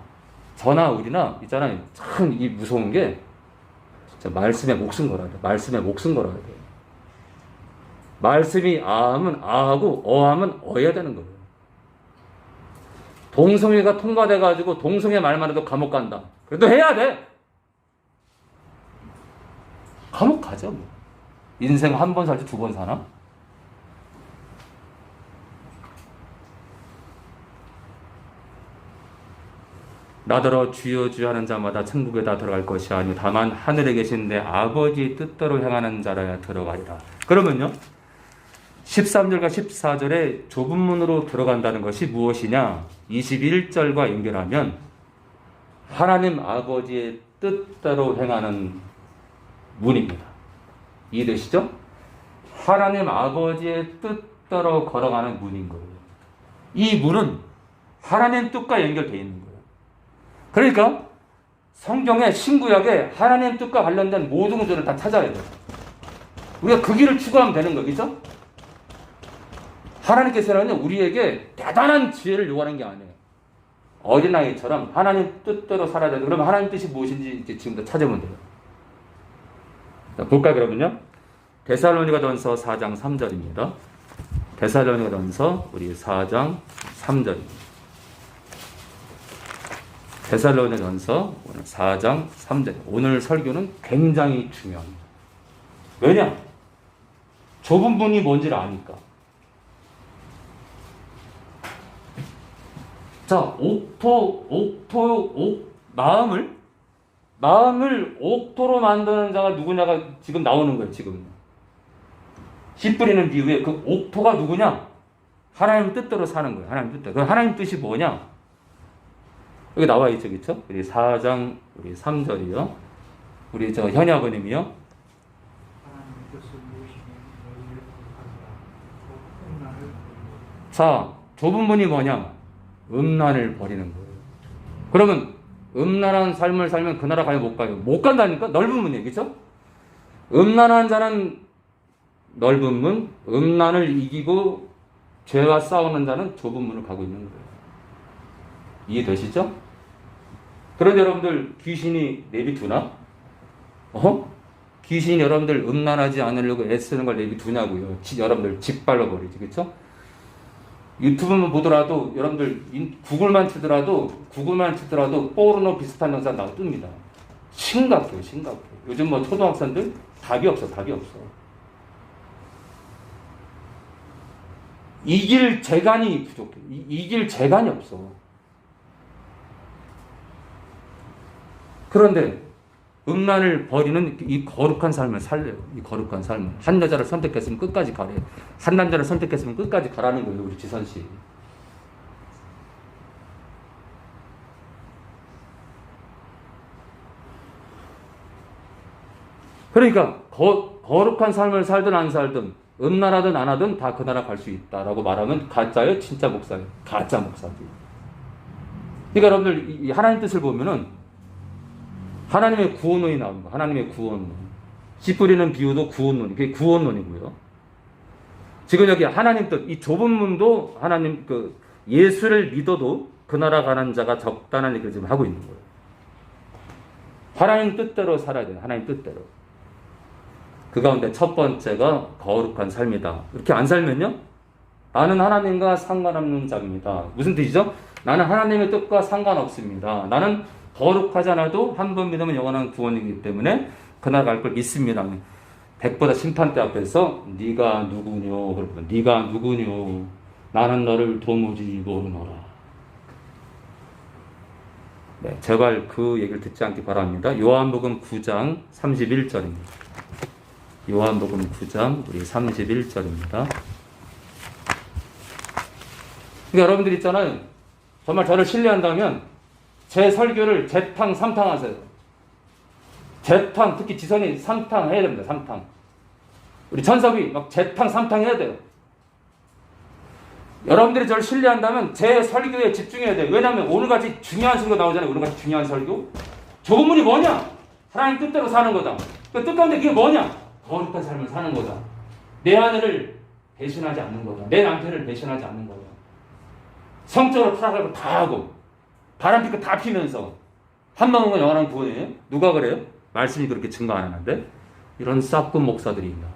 저나 우리나 있잖아요. 참 이 무서운 게 진짜 말씀에 목숨 걸어야 돼. 말씀이 아하면 아하고 어하면 어야 되는 거예요. 동성애가 통과돼가지고 동성애 말만 해도 감옥 간다. 그래도 해야 돼. 감옥 가죠. 뭐. 인생 한 번 살지 두 번 사나? 나더러 주여 주여 하는 자마다 천국에 다 들어갈 것이 아니요 다만 하늘에 계신 내 아버지의 뜻대로 행하는 자라야 들어가리라. 그러면요 13절과 14절에 좁은 문으로 들어간다는 것이 무엇이냐? 21절과 연결하면 하나님 아버지의 뜻대로 행하는 문입니다. 이해되시죠? 하나님 아버지의 뜻대로 걸어가는 문인 거예요. 이 문은 하나님 뜻과 연결되어 있는 거예요. 그러니까 성경의 신구약에 하나님 뜻과 관련된 모든 구절을 다 찾아야 돼요. 우리가 그 길을 추구하면 되는 거겠죠? 하나님께서는 우리에게 대단한 지혜를 요구하는 게 아니에요. 어린아이처럼 하나님 뜻대로 살아야 돼요. 그러면 하나님 뜻이 무엇인지 이제 지금부터 찾아보면 돼요. 자, 볼까요, 그러면요? 데살로니가전서 4장 3절입니다. 데살로니가전서 우리 4장 3절입니다. 데살로니가전서 4장 3절. 오늘 설교는 굉장히 중요합니다. 왜냐? 좁은 문이 뭔지를 아니까. 자, 마음을 옥토로 만드는 자가 누구냐가 지금 나오는 거예요, 지금. 씨 뿌리는 비유에 그 옥토가 누구냐? 하나님 뜻대로 사는 거예요, 하나님 뜻대로. 그 하나님 뜻이 뭐냐? 여기 나와 있죠, 그쵸? 우리 4장, 우리 3절이요. 우리 저 현희 아버님이요. 자, 좁은 문이 뭐냐? 음란을 버리는 거예요. 그러면 음란한 삶을 살면 그 나라 가요, 못 가요? 못 간다니까? 넓은 문이에요, 그쵸? 음란한 자는 넓은 문, 음란을 이기고 죄와 싸우는 자는 좁은 문을 가고 있는 거예요. 이해되시죠? 그런데 여러분들 귀신이 내비두나? 귀신이 여러분들 음란하지 않으려고 애쓰는 걸 내비두냐고요. 여러분들 짓발로 버리지, 그쵸? 유튜브만 보더라도 여러분들 구글만 치더라도 포르노 비슷한 영상 나와 뜹니다. 심각해요. 요즘 뭐 초등학생들 답이 없어. 이길 재간이 부족해. 이길 재간이 없어. 그런데 음란을 버리는 이 거룩한 삶을 살래요. 이 거룩한 삶을. 한 여자를 선택했으면 끝까지 가래. 한 남자를 선택했으면 끝까지 가라는 거예요. 우리 지선 씨. 그러니까 거룩한 삶을 살든 안 살든 음란하든 안 하든 다 그 나라 갈 수 있다라고 말하면 가짜예요? 진짜 목사예요? 가짜 목사지. 그러니까 여러분들 이 하나님 뜻을 보면은 하나님의 구원론이 나옵니다. 하나님의 구원론. 씨 뿌리는 비유도 구원론. 그게 구원론이고요. 지금 여기 하나님 뜻, 이 좁은 문도 하나님 예수를 믿어도 그 나라 가는 자가 적다는 얘기를 지금 하고 있는 거예요. 하나님 뜻대로 살아야 돼요. 하나님 뜻대로. 그 가운데 첫 번째가 거룩한 삶이다. 이렇게 안 살면요? 나는 하나님과 상관없는 자입니다. 무슨 뜻이죠? 나는 하나님의 뜻과 상관없습니다. 나는 거룩하지 않아도 한 번 믿으면 영원한 구원이기 때문에 그날 갈 걸 믿습니다. 백보다 심판대 앞에서 네가 누구뇨? 그러면 네가 누구뇨? 나는 너를 도무지 모르노라. 네, 제발 그 얘기를 듣지 않기 바랍니다. 요한복음 9장 31절입니다. 요한복음 9장 우리 31절입니다. 그러니까 여러분들 있잖아요. 정말 저를 신뢰한다면 제 설교를 재탕, 삼탕 하세요. 재탕, 특히 지선이 삼탕 해야 됩니다. 삼탕. 우리 천섭이 막 재탕, 삼탕 해야 돼요. 여러분들이 저를 신뢰한다면 제 설교에 집중해야 돼요. 왜냐하면 오늘같이 중요한 설교 나오잖아요. 오늘같이 중요한 설교. 좁은 문이 뭐냐? 하나님 뜻대로 사는 거다. 그 뜻 가운데 그게 뭐냐? 거룩한 삶을 사는 거다. 내 아내를 배신하지 않는 거다. 내 남편을 배신하지 않는 거다. 성적으로 타락하고 다 하고 바람피고 다 피면서 한 번 먹으면 영원한 구원이에요? 누가 그래요? 말씀이 그렇게 증거 안 하는데 이런 싹군 목사들이 있나?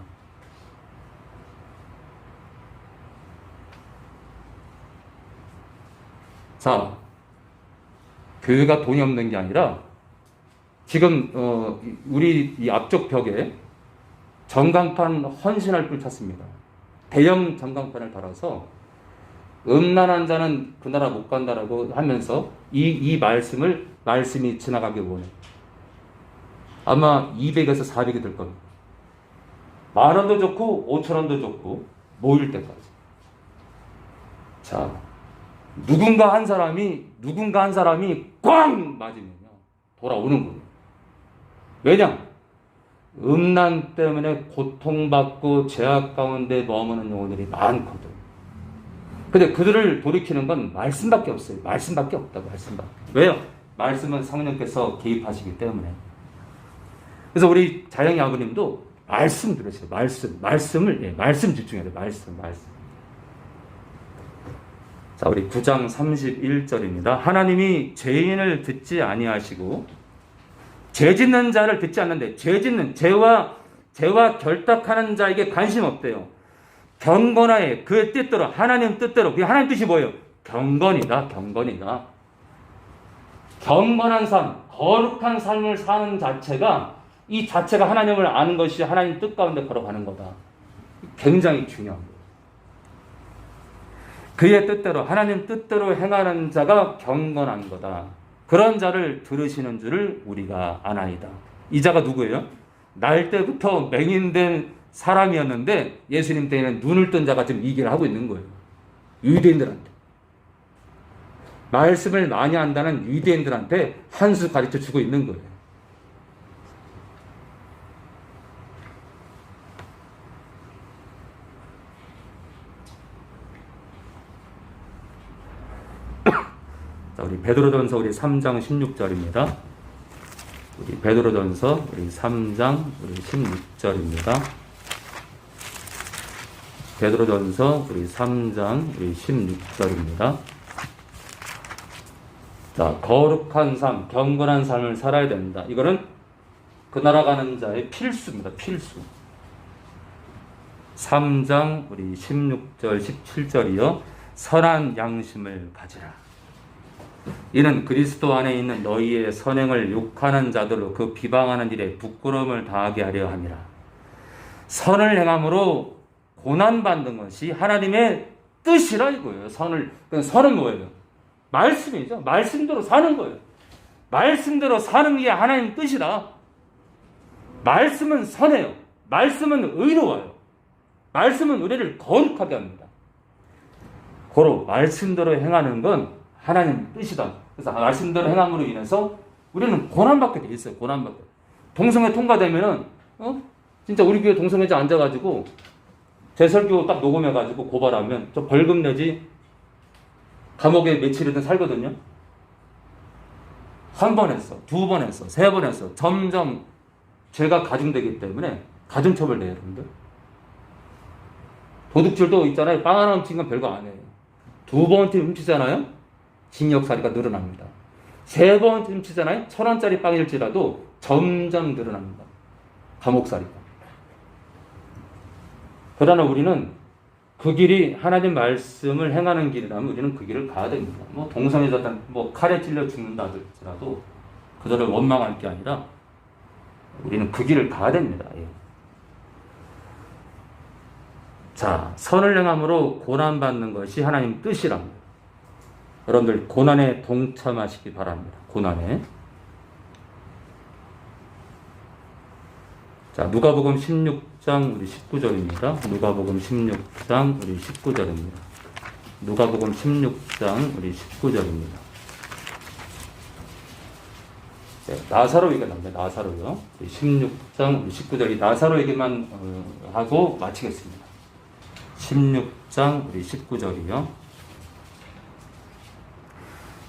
자, 교회가 돈이 없는 게 아니라 지금 우리 이 앞쪽 벽에 전광판 헌신할 뿔 찼습니다. 대형 전광판을 달아서 음란한 자는 그 나라 못 간다라고 하면서 이 말씀이 지나가길 원해요. 아마 200에서 400이 될 겁니다. 10,000원도 좋고 5,000원도 좋고 모일 때까지. 자, 누군가 한 사람이 꽝 맞으면요 돌아오는 거예요. 왜냐? 음란 때문에 고통받고 죄악 가운데 머무는 영혼들이 많거든. 근데 그들을 돌이키는 건 말씀밖에 없어요. 말씀밖에 없다고. 말씀밖에. 왜요? 말씀은 성령께서 개입하시기 때문에. 그래서 우리 자영이 아버님도 말씀 들으세요. 말씀 집중해야 돼요. 말씀. 자, 우리 9장 31절입니다. 하나님이 죄인을 듣지 아니하시고 죄 짓는 자를 듣지 않는데 죄와 결탁하는 자에게 관심 없대요. 경건하에 그의 뜻대로 하나님 뜻대로. 그 하나님 뜻이 뭐예요? 경건이다. 경건한 삶, 거룩한 삶을 사는 자체가 이 자체가 하나님을 아는 것이 하나님 뜻 가운데 걸어가는 거다. 굉장히 중요한 거예요. 그의 뜻대로 하나님 뜻대로 행하는 자가 경건한 거다. 그런 자를 들으시는 줄을 우리가 아나이다. 이 자가 누구예요? 날 때부터 맹인된 사람이었는데 예수님 때에는 눈을 뜬 자가 지금 이 길을 하고 있는 거예요. 유대인들한테. 말씀을 많이 한다는 유대인들한테 한 수 가르쳐 주고 있는 거예요. 자, 우리 베드로전서 우리 3장 16절입니다. 우리 베드로전서 우리 3장 우리 16절입니다. 베드로전서 우리 3장 우리 16절입니다. 자, 거룩한 삶, 경건한 삶을 살아야 된다. 이거는 그 나라 가는 자의 필수입니다. 필수. 3장 우리 16절 17절이요. 선한 양심을 가지라. 이는 그리스도 안에 있는 너희의 선행을 욕하는 자들로 그 비방하는 일에 부끄러움을 당하게 하려 함이라. 선을 행함으로 고난받는 것이 하나님의 뜻이라 이거예요. 선은 뭐예요? 말씀이죠. 말씀대로 사는 거예요. 말씀대로 사는 게 하나님 뜻이다. 말씀은 선해요. 말씀은 의로워요. 말씀은 우리를 거룩하게 합니다. 고로 말씀대로 행하는 건 하나님 뜻이다. 그래서 말씀대로 행함으로 인해서 우리는 고난받게 돼 있어요. 고난받게. 동성애 통과되면은 진짜 우리 교회 동성애자 앉아가지고 제 설교 딱 녹음해가지고 고발하면 저 벌금 내지 감옥에 며칠이든 살거든요. 한 번 했어, 두 번 했어, 세 번 했어. 점점 죄가 가중되기 때문에 가중처벌돼요, 여러분들. 도둑질도 있잖아요. 빵 하나 훔친 건 별거 안 해요. 두 번째 훔치잖아요. 징역살이가 늘어납니다. 세 번째 훔치잖아요. 1,000원짜리 빵일지라도 점점 늘어납니다. 감옥살이가. 그러나 우리는 그 길이 하나님 말씀을 행하는 길이라면 우리는 그 길을 가야 됩니다. 뭐 동성애자든 뭐 칼에 찔려 죽는다 할지라도 그들을 원망할 게 아니라 우리는 그 길을 가야 됩니다. 예. 자, 선을 행함으로 고난받는 것이 하나님 뜻이랍니다. 여러분들 고난에 동참하시기 바랍니다. 고난에. 자, 누가복음 16장 우리 19절입니다. 누가복음 16장 우리 19절입니다. 누가복음 16장 우리 19절입니다. 네, 나사로 얘기가 나옵니다. 나사로요. 16장 우리 19절이 나사로 얘기만 하고 마치겠습니다. 16장 우리 19절이요.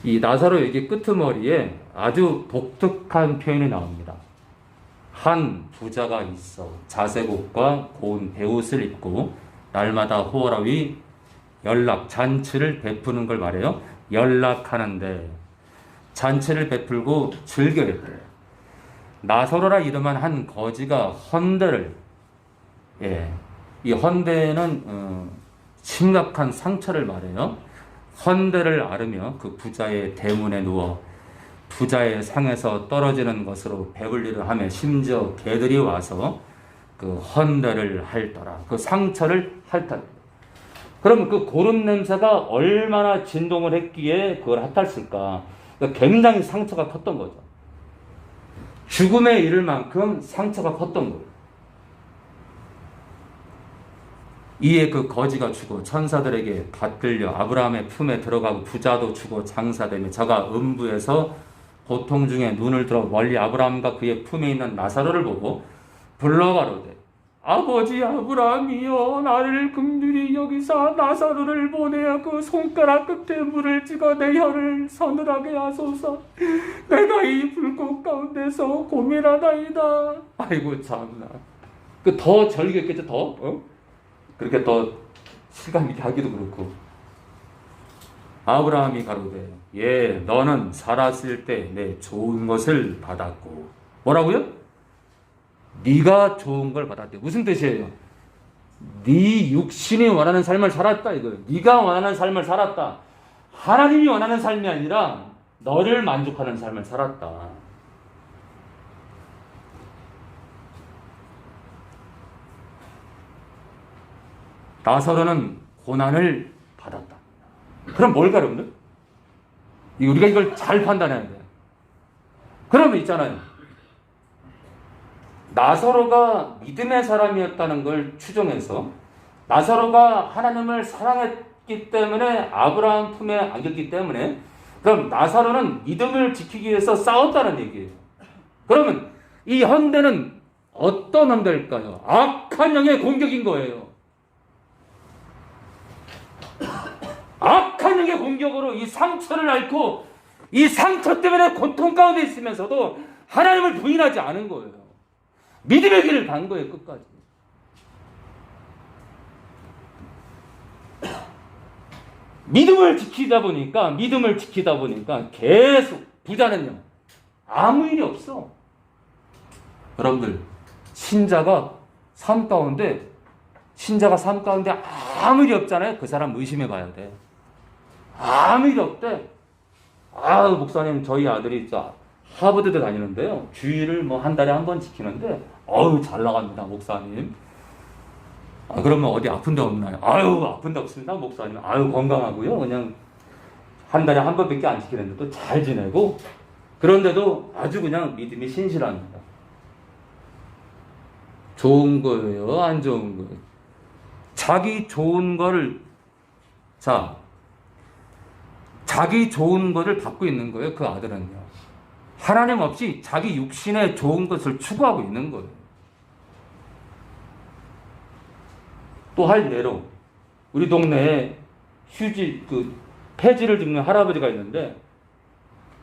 이 나사로 얘기 끄트머리에 아주 독특한 표현이 나옵니다. 한 부자가 있어 자색옷과 고운 베옷을 입고 날마다 호라위 연락 잔치를 베푸는 걸 말해요. 연락하는데 잔치를 베풀고 즐겨했대. 나사로라 이름한 한 거지가 헌데를 이 헌데는 심각한 상처를 말해요. 헌대를 앓으며 그 부자의 대문에 누워 부자의 상에서 떨어지는 것으로 배불리를 하며 심지어 개들이 와서 그 헌대를 핥더라. 그 상처를 핥았다. 그럼 그 고름 냄새가 얼마나 진동을 했기에 그걸 핥았을까? 그러니까 굉장히 상처가 컸던 거죠. 죽음에 이를 만큼 상처가 컸던 거예요. 이에 그 거지가 죽어 천사들에게 받들려 아브라함의 품에 들어가고 부자도 죽어 장사되며 저가 음부에서 고통 중에 눈을 들어 멀리 아브라함과 그의 품에 있는 나사로를 보고 불러가로되 아버지 아브라함이여 나를 긍휼히 여기사 나사로를 보내어 그 손가락 끝에 물을 찍어 내 혀를 서늘하게 하소서. 내가 이 불꽃 가운데서 고민하나이다. 아이고 참나. 그 더 절겠겠죠 더. 그렇게 더 실감 있게 하기도 그렇고. 아브라함이 가로되 예 너는 살았을 때 내 좋은 것을 받았고 뭐라고요? 네가 좋은 걸 받았대. 무슨 뜻이에요? 네 육신이 원하는 삶을 살았다 이거예요. 네가 원하는 삶을 살았다. 하나님이 원하는 삶이 아니라 너를 만족하는 삶을 살았다. 나사로는 고난을 받았다. 그럼 뭘까 여러분들? 우리가 이걸 잘 판단해야 돼요. 그러면 있잖아요. 나사로가 믿음의 사람이었다는 걸 추정해서 나사로가 하나님을 사랑했기 때문에 아브라함 품에 안겼기 때문에 그럼 나사로는 믿음을 지키기 위해서 싸웠다는 얘기예요. 그러면 이 헌대는 어떤 헌대일까요? 악한 영의 공격인 거예요. 악한 영의 공격으로 이 상처를 앓고 이 상처 때문에 고통 가운데 있으면서도 하나님을 부인하지 않은 거예요. 믿음의 길을 간 거예요, 끝까지. 믿음을 지키다 보니까 계속 부자는요, 아무 일이 없어. 여러분들, 신자가 삶 가운데 아무 일이 없잖아요. 그 사람 의심해 봐야 돼. 아무 일이 없대. 목사님, 저희 아들이 하버드도 다니는데요. 주일을 한 달에 한 번 지키는데, 잘 나갑니다, 목사님. 그러면 어디 아픈 데 없나요? 아픈 데 없습니다, 목사님. 건강하고요. 그냥 한 달에 한 번밖에 안 지키는데도 잘 지내고, 그런데도 아주 그냥 믿음이 신실합니다. 좋은 거예요, 안 좋은 거예요? 자기 좋은 거를 받고 있는 거예요, 그 아들은요. 하나님 없이 자기 육신의 좋은 것을 추구하고 있는 거예요. 또 할 예로 우리 동네에 폐지를 줍는 할아버지가 있는데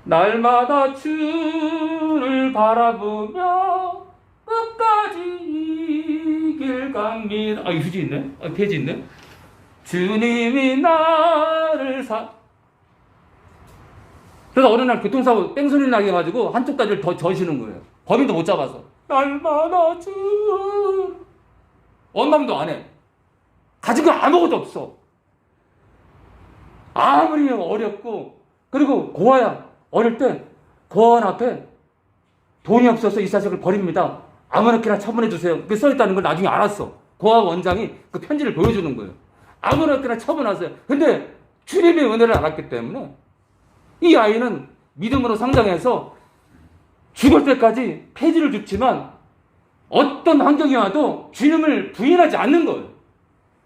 날마다 주를 바라보며 끝까지 이 길 갑니다. 휴지 있네? 폐지 있네? 주님이 나를 그래서 어느 날 교통사고 뺑소리 나게 해가지고 한쪽 다리를 더 저시는 거예요. 범인도 못 잡아서. 날마다 원망도 안 해. 가진 거 아무것도 없어. 아무리 어렵고, 그리고 고아야. 어릴 때 고아원 앞에 돈이 없어서 이 자식을 버립니다. 아무렇게나 처분해 주세요. 그게 써있다는 걸 나중에 알았어. 고아 원장이 그 편지를 보여주는 거예요. 아무렇게나 처분하세요. 근데 주님의 은혜를 알았기 때문에 이 아이는 믿음으로 성장해서 죽을 때까지 폐지를 줍지만 어떤 환경이 와도 주님을 부인하지 않는 거예요.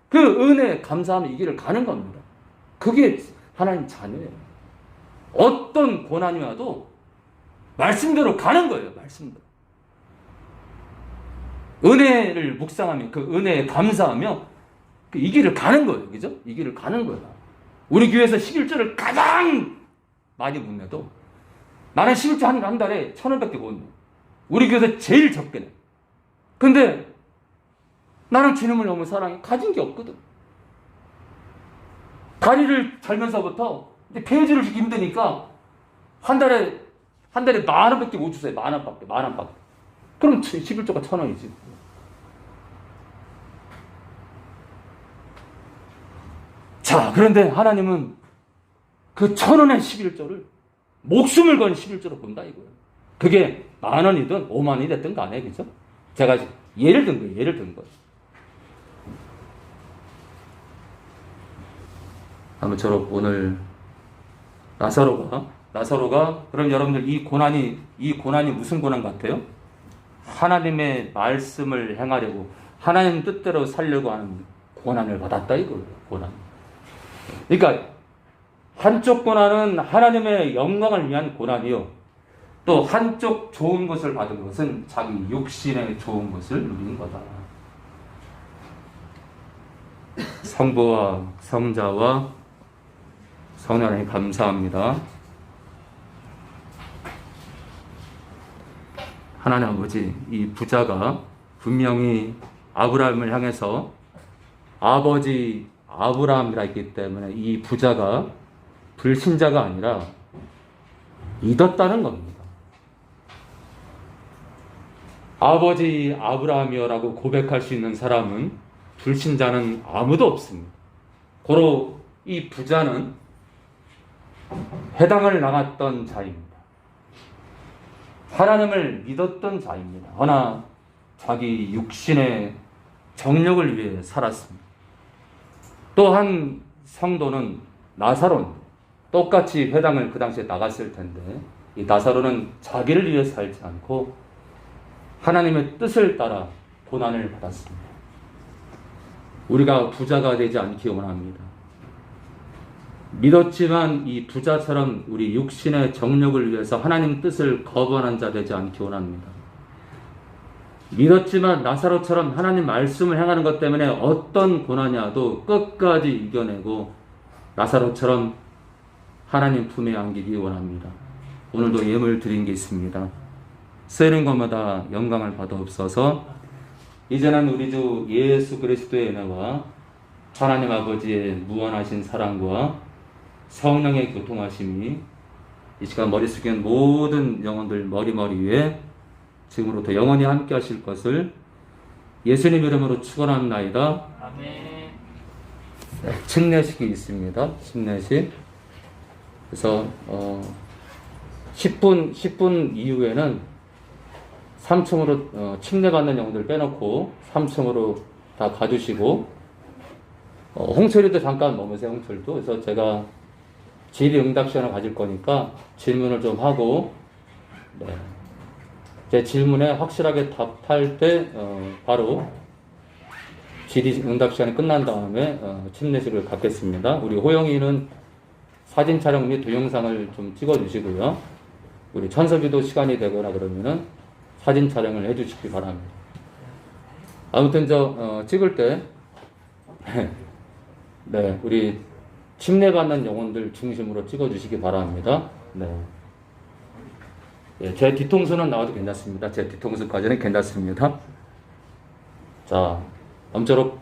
그 은혜에 감사하며 이 길을 가는 겁니다. 그게 하나님 자녀예요. 어떤 고난이 와도 말씀대로 가는 거예요. 말씀대로. 은혜를 묵상하며 그 은혜에 감사하며 이 길을 가는 거예요. 그죠? 이 길을 가는 거예요. 우리 교회에서 11조를 가장 많이 못 내도 나는 11조 한 달에 1,000원밖에 못 내. 우리 교회에서 제일 적게 내. 근데 나는 주님을 너무 사랑해. 가진 게 없거든. 다리를 잘면서부터 폐지를 주기 힘드니까 한 달에 10,000원밖에 못 주세요. 10,000원밖에. 그럼 11조가 1,000원이지. 자, 그런데 하나님은 그 1,000원의 11조를 목숨을 건 11조로 본다 이거예요. 그게 10,000원이든 50,000원이 됐든 간에, 그죠? 제가 예를 든 거예요. 예를 든 거예요. 아무쪼록 오늘 나사로가 그럼 여러분들 이 고난이 무슨 고난 같아요? 하나님의 말씀을 행하려고 하나님 뜻대로 살려고 하는 고난을 받았다 이거예요. 고난. 그러니까 한쪽 고난은 하나님의 영광을 위한 고난이요. 또 한쪽 좋은 것을 받은 것은 자기 육신의 좋은 것을 누린 거다. 성부와 성자와 성령 하나님 감사합니다. 하나님 아버지, 이 부자가 분명히 아브라함을 향해서 아버지 아브라함이라 했기 때문에 이 부자가 불신자가 아니라 믿었다는 겁니다. 아버지 아브라함이여라고 고백할 수 있는 사람은 불신자는 아무도 없습니다. 고로 이 부자는 해당을 나갔던 자입니다. 하나님을 믿었던 자입니다. 허나 자기 육신의 정욕을 위해 살았습니다. 또한 성도는 나사로는 똑같이 회당을 그 당시에 나갔을 텐데 이 나사로는 자기를 위해 살지 않고 하나님의 뜻을 따라 고난을 받았습니다. 우리가 부자가 되지 않기 원합니다. 믿었지만 이 부자처럼 우리 육신의 정욕을 위해서 하나님 뜻을 거부하는 자 되지 않기 원합니다. 믿었지만 나사로처럼 하나님 말씀을 행하는 것 때문에 어떤 고난이 와도 끝까지 이겨내고 나사로처럼 하나님 품에 안기기 원합니다. 오늘도 예물 드린 게 있습니다. 쓰는 것마다 영광을 받아옵소서. 이제는 우리 주 예수 그리스도의 은혜와 하나님 아버지의 무한하신 사랑과 성령의 교통하심이 이 시간 머리 숙인 모든 영혼들 머리 위에 지금으로부터 영원히 함께 하실 것을 예수님 이름으로 축원합나이다. 아멘. 네, 침례식이 있습니다. 침례식. 그래서 10분 이후에는 3층으로 침례받는 영혼들 빼놓고 3층으로 다 가주시고 홍철이도 잠깐 머무세요. 홍철도. 그래서 제가 질의응답 시간을 가질 거니까 질문을 좀 하고 네. 제 질문에 확실하게 답할 때 바로 질의응답 시간이 끝난 다음에 침례식을 갖겠습니다. 우리 호영이는 사진 촬영 및 동영상을 좀 찍어주시고요. 우리 천섭이도 시간이 되거나 그러면은 사진 촬영을 해주시기 바랍니다. 아무튼 찍을 때 네, 우리 침례받는 영혼들 중심으로 찍어주시기 바랍니다. 네. 예, 제 뒤통수는 나와도 괜찮습니다. 제 뒤통수까지는 괜찮습니다. 자, 아무쪼록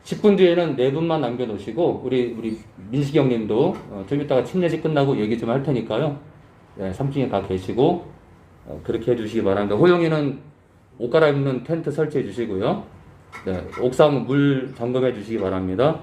10분 뒤에는 4분만 남겨놓으시고 우리 민식이 형님도 좀 이따가 침례식 끝나고 얘기 좀 할 테니까요. 네, 3층에 가 계시고 그렇게 해주시기 바랍니다. 호영이는 옷 갈아입는 텐트 설치해 주시고요. 네, 옥상 물 점검해 주시기 바랍니다.